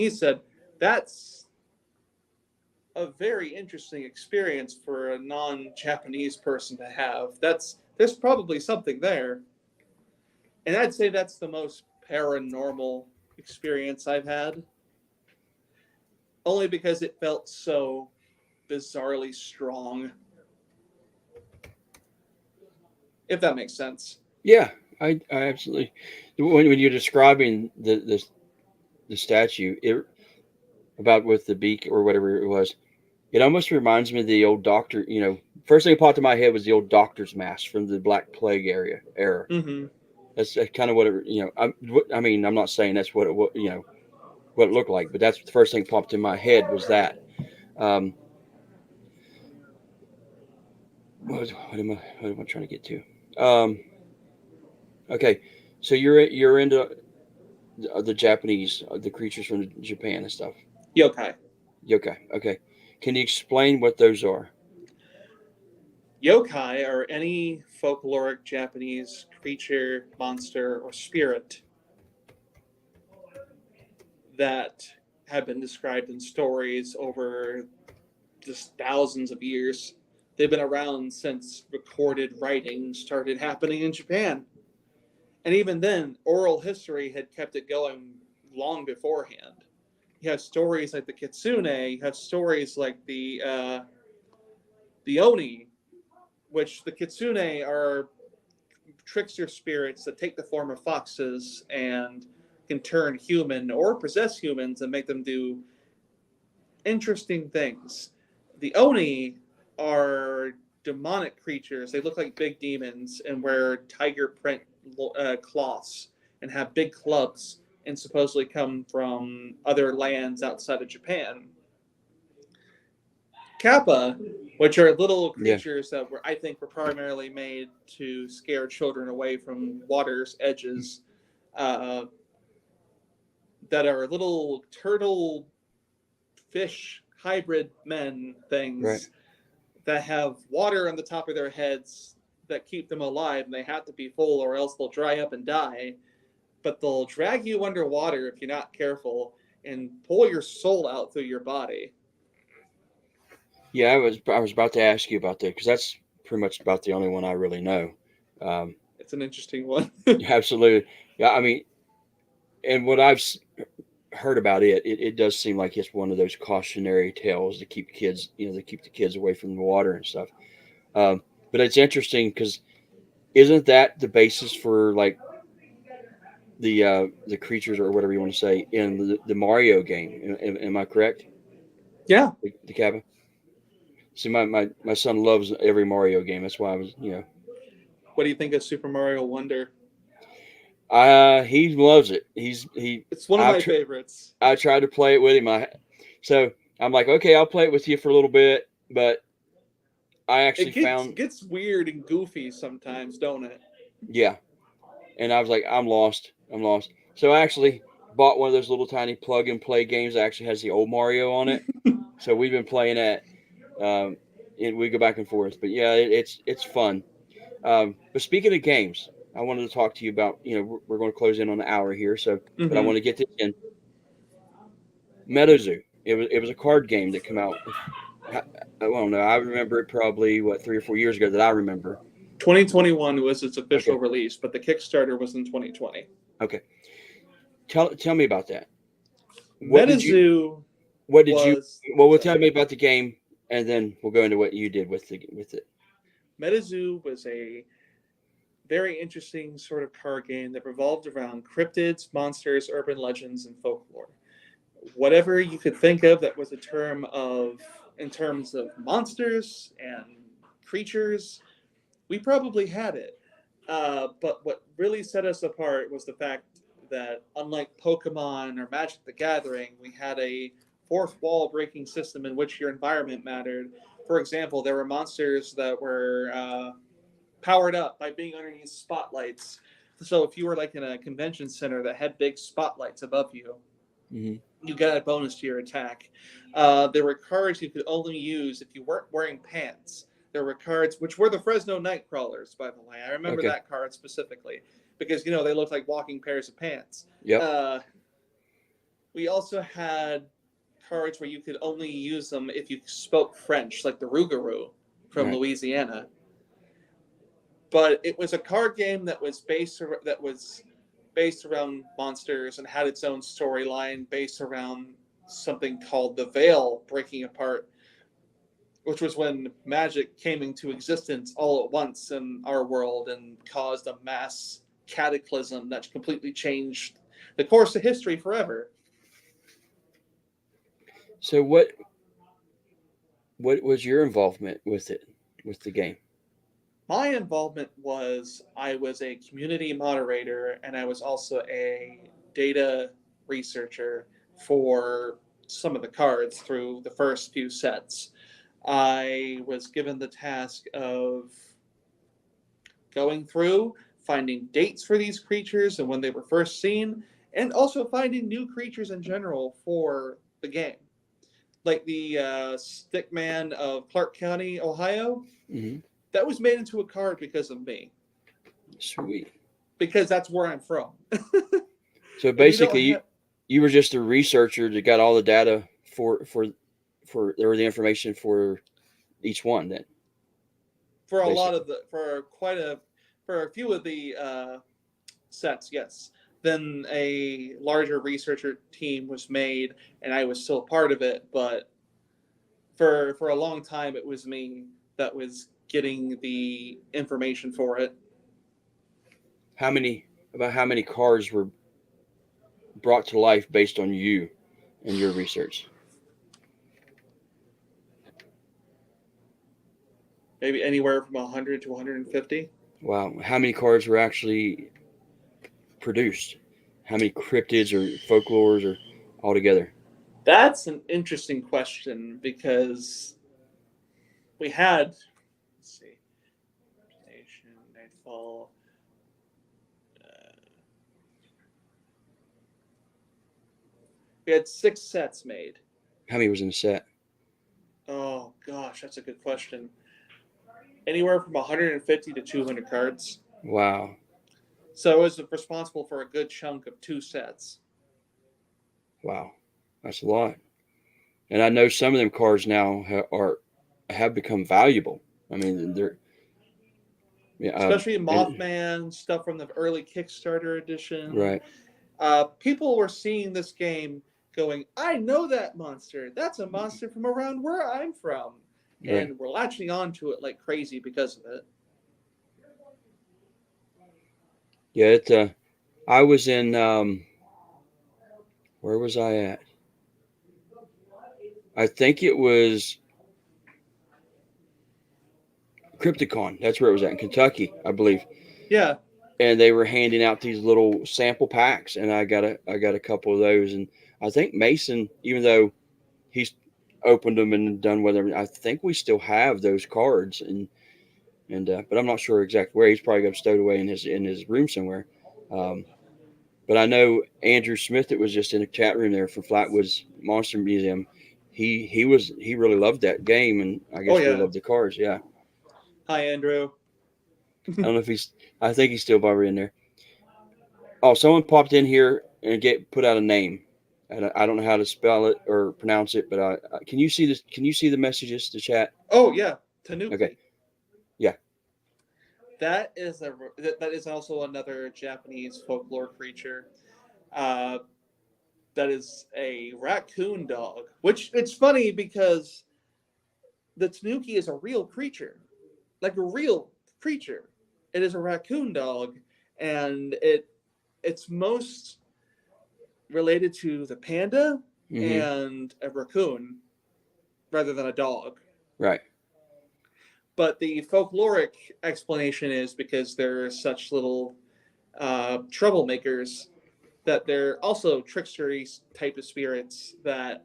said that's a very interesting experience for a non-Japanese person to have. There's probably something there. And I'd say that's the most paranormal experience I've had. Only because it felt so bizarrely strong. If that makes sense. Yeah, I absolutely. When you're describing the statue, about with the beak or whatever it was, it almost reminds me of the old doctor. First thing that popped in my head was the old doctor's mask from the Black Plague era. Mm-hmm. That's kind of what it. I mean, I'm not saying that's what it what it looked like, but that's the first thing that popped in my head was that. What am I trying to get to? Okay, so you're into the Japanese, the creatures from Japan and stuff. Yokai. Okay. Can you explain what those are? Yokai are any folkloric Japanese creature, monster, or spirit that have been described in stories over just thousands of years. They've been around since recorded writing started happening in Japan. And even then, oral history had kept it going long beforehand. You have stories like the Kitsune, you have stories like the Oni, which the Kitsune are trickster spirits that take the form of foxes and can turn human or possess humans and make them do interesting things. The Oni are demonic creatures. They look like big demons and wear tiger print cloths and have big clubs and supposedly come from other lands outside of Japan. Kappa, which are little creatures that I think were primarily made to scare children away from water's edges, that are little turtle fish hybrid men things, right, that have water on the top of their heads that keep them alive, and they have to be full or else they'll dry up and die. But they'll drag you underwater if you're not careful and pull your soul out through your body. Yeah, I was about to ask you about that because that's pretty much about the only one I really know. It's an interesting one. Absolutely. Yeah, I mean, and what I've heard about it does seem like it's one of those cautionary tales to keep kids, to keep the kids away from the water and stuff. But it's interesting because isn't that the basis for like the creatures or whatever you want to say in the Mario game? Am I correct? Yeah. The cabin. See, my son loves every Mario game. That's why I was. What do you think of Super Mario Wonder? He loves it. It's one of I've my tr- favorites. I tried to play it with him. So I'm like, okay, I'll play it with you for a little bit, but I actually It gets found, gets weird and goofy sometimes, don't it? yeah, and I was like, I'm lost. I'm lost. So I actually bought one of those little tiny plug and play games that actually has the old Mario on it. So we've been playing that. And we go back and forth. But yeah, it's fun. But speaking of games, I wanted to talk to you about. We're going to close in on the hour here, so but I Mm-hmm. want to get this in. MetaZoo. It was a card game that came out. I don't know. I remember it probably 3 or 4 years ago that I remember. 2021 was its official Okay. release, but the Kickstarter was in 2020. Okay. Tell me about that. MetaZoo What did you? was Well, sorry. tell me about the game, and then we'll go into what you did with it. MetaZoo was a very interesting sort of card game that revolved around cryptids, monsters, urban legends, and folklore. Whatever you could think of that was a term of in terms of monsters and creatures, we probably had it. But what really set us apart was the fact that, unlike Pokemon or Magic the Gathering, we had a fourth wall breaking system in which your environment mattered. For example, there were monsters that were powered up by being underneath spotlights. So if you were like in a convention center that had big spotlights above you, Mm-hmm. you got a bonus to your attack. There were cards you could only use if you weren't wearing pants. There were cards, which were the Fresno Nightcrawlers, by the way. I remember Okay. that card specifically because, they looked like walking pairs of pants. Yep. We also had cards where you could only use them if you spoke French, like the Rougarou from Right. Louisiana. But it was a card game that was based around monsters and had its own storyline based around something called the Veil breaking apart, which was when magic came into existence all at once in our world and caused a mass cataclysm that completely changed the course of history forever. So what was your involvement with the game? My involvement was I was a community moderator and I was also a data researcher for some of the cards through the first few sets. I was given the task of going through, finding dates for these creatures and when they were first seen, and also finding new creatures in general for the game. Like the Stickman of Clark County, Ohio, Mm-hmm. that was made into a card because of me. Sweet. Because that's where I'm from. So And you don't basically, you were just a researcher that got all the data for or the information for each one. Then for a lot basically. of for a few of the sets, yes. Then a larger researcher team was made, and I was still part of it. But for a long time, it was me that was getting the information for it. How many cards were brought to life based on you and your research? Maybe anywhere from 100 to 150. Wow. How many cards were actually produced? How many cryptids or folklores or altogether? That's an interesting question because we had, let's see, Nation, Nightfall. We had 6 sets made. How many was in the set? Oh gosh, that's a good question. Anywhere from 150 to 200 cards. Wow. So I was responsible for a good chunk of 2 sets. Wow. That's a lot. And I know some of them cards now have become valuable. I mean, they're Especially Mothman, stuff from the early Kickstarter edition. right. People were seeing this game going, I know that monster. That's a monster from around where I'm from. Right. And we're latching onto it like crazy because of it. Yeah, I was in where was I at? I think it was Crypticon. That's where it was at, in Kentucky, I believe. Yeah. And they were handing out these little sample packs, and I got a couple of those. And I think Mason, even though he's opened them and done with them, I think we still have those cards. And but I'm not sure exactly where. He's probably got them stowed away in his room somewhere. Um, but I know Andrew Smith, that was just in the chat room there for Flatwoods Monster Museum. He really loved that game, and I guess Oh, yeah. really loved the cards. Yeah, Hi, Andrew. I don't know if he's. I think he's still probably in there. Oh, someone popped in here and put out a name, and I don't know how to spell it or pronounce it. But can you see this? Can you see the messages? The chat. Oh, yeah. Tanuki. Okay. Yeah. That is also another Japanese folklore creature. That is a raccoon dog. Which, it's funny because the Tanuki is a real creature, like a real creature. It is a raccoon dog, and it's most related to the panda and a raccoon rather than a dog. Right. But the folkloric explanation is because they're such little troublemakers that they're also trickstery type of spirits that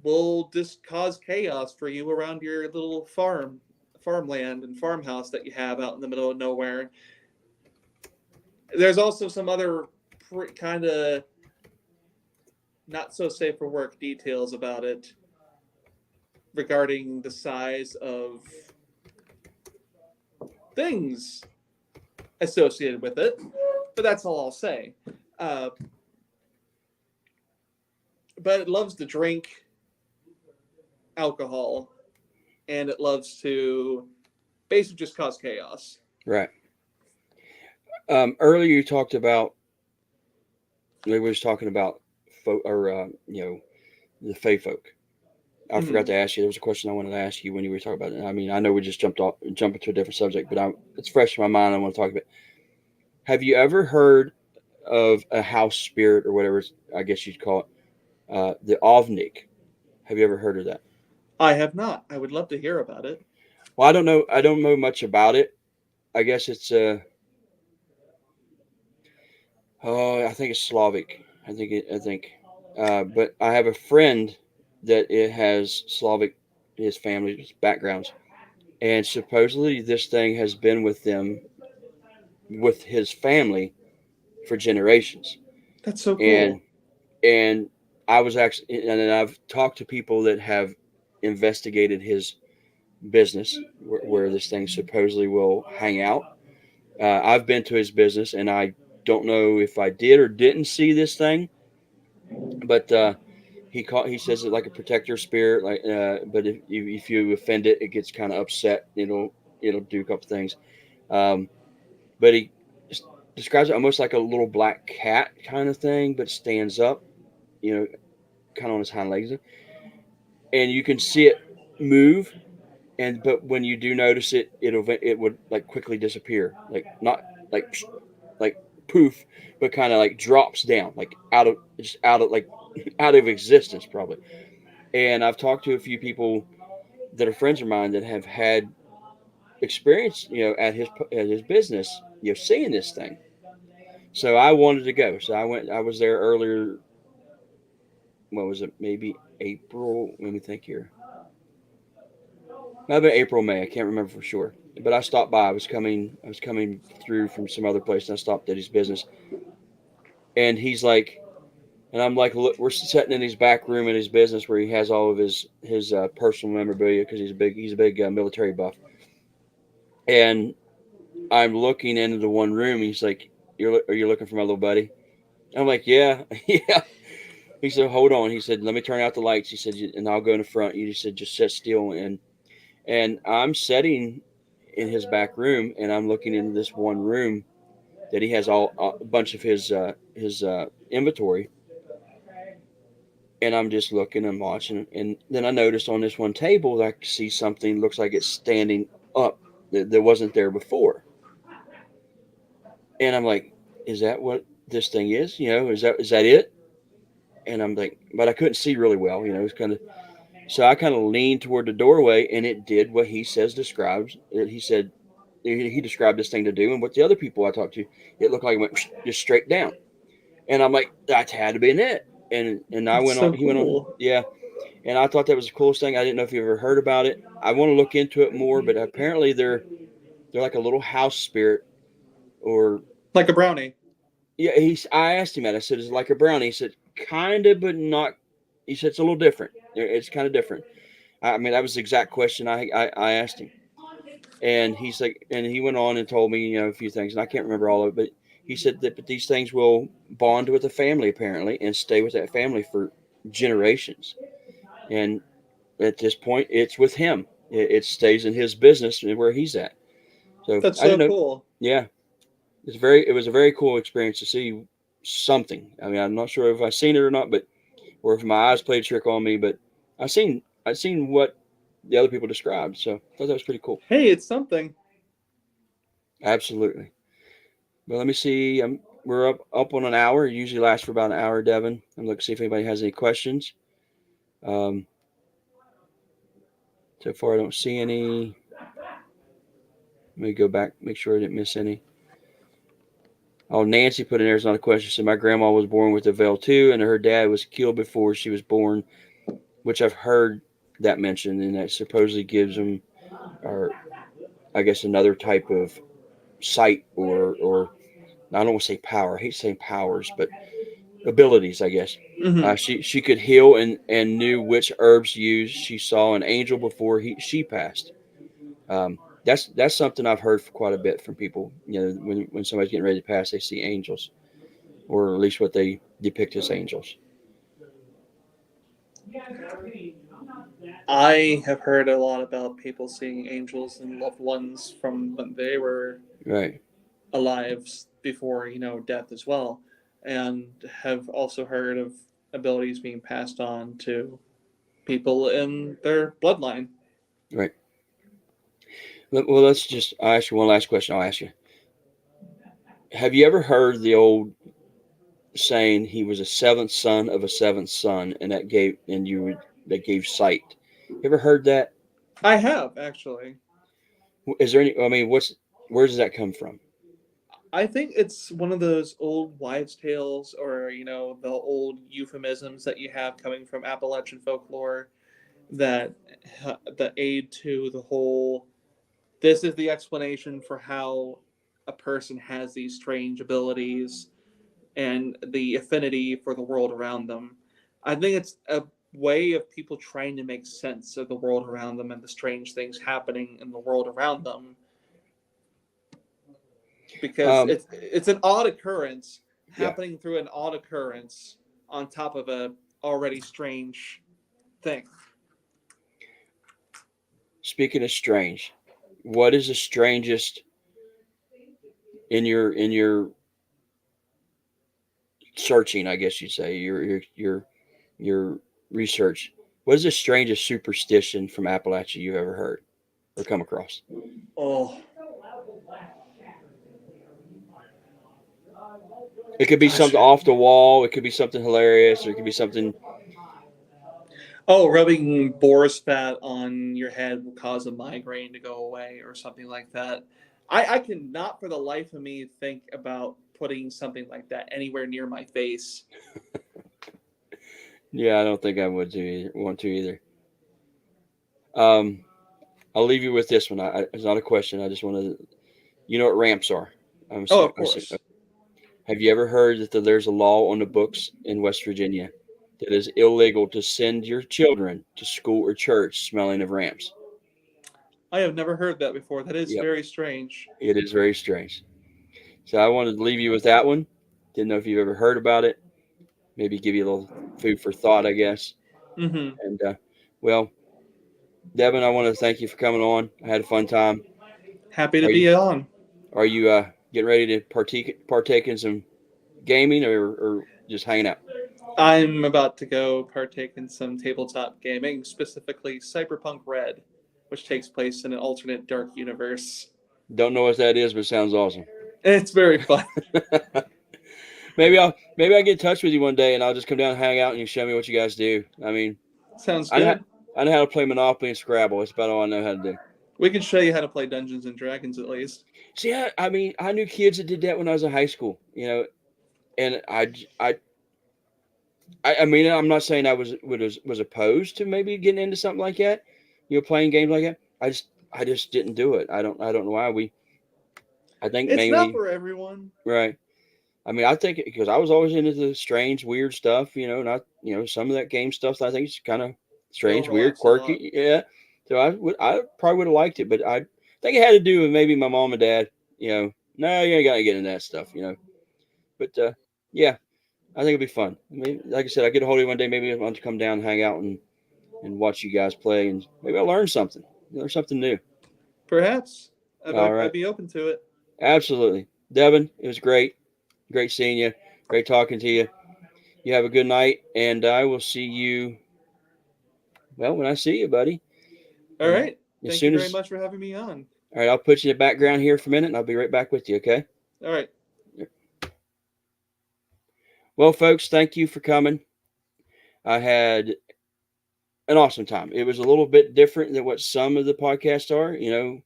will just cause chaos for you around your little farmland and farmhouse that you have out in the middle of nowhere. There's also some other kind of not so safe for work details about it regarding the size of things associated with it, but that's all I'll say. But it loves to drink alcohol, and it loves to basically just cause chaos. Right. Earlier you talked about, we was talking about the Fey folk. I forgot to ask you. There was a question I wanted to ask you when you were talking about it. I mean, I know we just jumped into a different subject, but it's fresh in my mind. I want to talk about. Have you ever heard of a house spirit or whatever, I guess you'd call it, the Ovnik? Have you ever heard of that? I have not. I would love to hear about it. Well, I don't know. I don't know much about it. I guess it's I think it's Slavic. But I have a friend that it has Slavic, his family's backgrounds, and supposedly this thing has been with his family for generations. That's so cool. And I was actually, and I've talked to people that have investigated his business where this thing supposedly will hang out. I've been to his business, and I don't know if I did or didn't see this thing, but he says it like a protector spirit, like but if you offend it, it gets kind of upset. It'll do a couple things, but he describes it almost like a little black cat kind of thing, but stands up, kind of on his hind legs, and you can see it move. But when you do notice it, it would like quickly disappear, like not like poof, but kind of like drops down, like out of out of existence probably. And I've talked to a few people that are friends of mine that have had experience, at his business, seeing this thing. So I wanted to go. So I went. I was there earlier. What was it? Maybe April. Let me think here. Maybe April, May. I can't remember for sure. But I stopped by. I was coming through from some other place, and I stopped at his business. And he's like, and I'm like, look, we're sitting in his back room in his business where he has all of his personal memorabilia because he's a big military buff. And I'm looking into the one room. And he's like, are you looking for my little buddy? I'm like, yeah, yeah. He said, hold on. He said, let me turn out the lights. He said, and I'll go in the front. He said, just sit still. And I'm sitting in his back room, and I'm looking into this one room that he has a bunch of his inventory. And I'm just looking and watching. And then I noticed on this one table, I see something looks like it's standing up that wasn't there before. And I'm like, is that what this thing is? Is that it? And I'm like, but I couldn't see really well. It's kind of. So I kind of leaned toward the doorway, and it did what he says describes. He said he described this thing to do, and what the other people I talked to, it looked like it went just straight down. And I'm like, that had to be it. And I That's went on. so He went on. cool. Yeah. And I thought that was the coolest thing. I didn't know if you ever heard about it. I want to look into it more, but apparently they're like a little house spirit, or Like a brownie. yeah. I asked him that. I said, "Is it like a brownie?" He said, "Kind of, but not." He said, "It's a little different. It's kind of different." I mean, that was the exact question I asked him, and he's like, and he went on and told me, a few things, and I can't remember all of it, but he said that but these things will bond with a family apparently and stay with that family for generations, and at this point, it's with him. It stays in his business and where he's at. So That's I so didn't know. cool. Yeah, it was a very cool experience to see something. I mean, I'm not sure if I seen it or not, but or if my eyes played a trick on me, but I seen what the other people described. So I thought that was pretty cool. Hey, it's something. Absolutely. But let me see. We're up on an hour. It usually lasts for about an hour, Devin. I'm looking to see if anybody has any questions. Um, so far, I don't see any. Let me go back, make sure I didn't miss any. Oh, Nancy put in there, it's not a question. Said my grandma was born with a veil too, and her dad was killed before she was born, which I've heard that mentioned, and that supposedly gives them, or I guess another type of sight, or I don't want to say power. I hate saying powers, but abilities, I guess. Hmm. She could heal and knew which herbs to use. She saw an angel before she passed. Um, that's something I've heard for quite a bit from people. When somebody's getting ready to pass, they see angels, or at least what they depict as angels. I have heard a lot about people seeing angels and loved ones from when they were Right. alive before, death as well, and have also heard of abilities being passed on to people in their bloodline. Right. Well, I'll ask you one last question. I'll ask you. Have you ever heard the old saying, he was a seventh son of a seventh son, and that gave sight? You ever heard that? I have actually. Is there any, I mean, where does that come from? I think it's one of those old wives' tales, or the old euphemisms that you have coming from Appalachian folklore that that aid to the whole. This is the explanation for how a person has these strange abilities and the affinity for the world around them. I think it's a way of people trying to make sense of the world around them and the strange things happening in the world around them, because Um, it's an odd occurrence yeah. happening through an odd occurrence on top of a already strange thing. Speaking of strange, what is the strangest in your searching? I guess you'd say your research. What is the strangest superstition from Appalachia you've ever heard or come across? Oh It could be gosh. something off the wall. It could be something hilarious, or it could be something. Oh, rubbing boar's fat on your head will cause a migraine to go away, or something like that. I cannot for the life of me think about putting something like that anywhere near my face. Yeah, I don't think I want to either. Um, I'll leave you with this one. It's not a question. I just want to. You know what ramps are? Oh, of course. Have you ever heard that there's a law on the books in West Virginia that is illegal to send your children to school or church smelling of ramps? I have never heard that before. That is Yep, very strange. it is very strange. So I wanted to leave you with that one. Didn't know if you've ever heard about it. Maybe give you a little food for thought, I guess. Mm-hmm. And well, Devin, I want to thank you for coming on. I had a fun time. Happy to Are you be on. are you getting ready to partake in some gaming, or just hanging out? I'm about to go partake in some tabletop gaming, specifically Cyberpunk Red, which takes place in an alternate dark universe. Don't know what that is, but it sounds awesome. It's very fun. maybe I'll get in touch with you one day, and I'll just come down and hang out, and you show me what you guys do. I mean, Sounds I know good. I know how to play Monopoly and Scrabble. That's about all I know how to do. We can show you how to play Dungeons and Dragons at least. See, I mean, I knew kids that did that when I was in high school, you know, and I mean, I'm not saying I was opposed to maybe getting into something like that, you know, playing games like that. I just didn't do it. I don't know why I think It's not mainly for everyone. right. I mean, I think because I was always into the strange, weird stuff, you know, not some of that game stuff. I think it's kind of strange, weird, Overlaps a lot. quirky, yeah. So I probably would have liked it, but I think it had to do with maybe my mom and dad. You know, no, you ain't got to get into that stuff, you know. But yeah, I think it'll be fun. I mean, like I said, I get a hold of you one day. Maybe I want to come down, and hang out, and watch you guys play, and maybe I'll learn something new. Perhaps. All right, I'd be open to it. absolutely, Devin. It was great seeing you, great talking to you. You have a good night, and I will see you. Well, when I see you, buddy. All right. As Thank soon you very as much for having me on. all right, I'll put you in the background here for a minute, and I'll be right back with you. Okay. All right. Well, folks, thank you for coming. I had an awesome time. It was a little bit different than what some of the podcasts are, you know,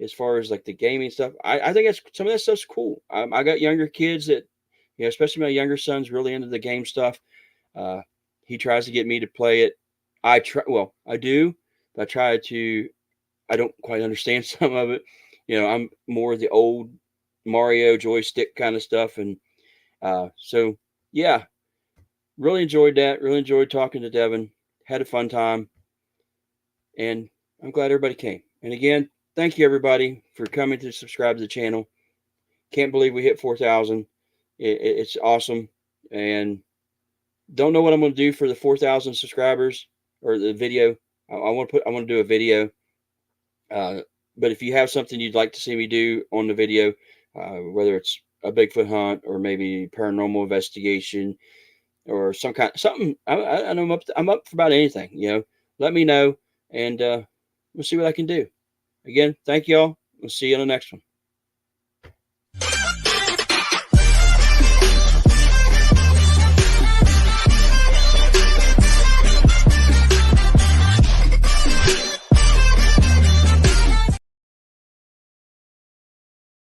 as far as like the gaming stuff. I think some of that stuff's cool. I got younger kids that, you know, especially my younger son's really into the game stuff. He tries to get me to play it. I try, well, I do, but I don't quite understand some of it. You know, I'm more the old Mario joystick kind of stuff. And so, yeah, really enjoyed that. Really enjoyed talking to Devin. Had a fun time. And I'm glad everybody came. And again, thank you everybody for coming to subscribe to the channel. Can't believe we hit 4,000. It's awesome. And don't know what I'm going to do for the 4,000 subscribers or the video. I want to do a video. But if you have something you'd like to see me do on the video, whether it's a Bigfoot hunt or maybe paranormal investigation or something, I know I'm up for about anything. You know, let me know, and we'll see what I can do. Again, thank y'all. We'll see you on the next one.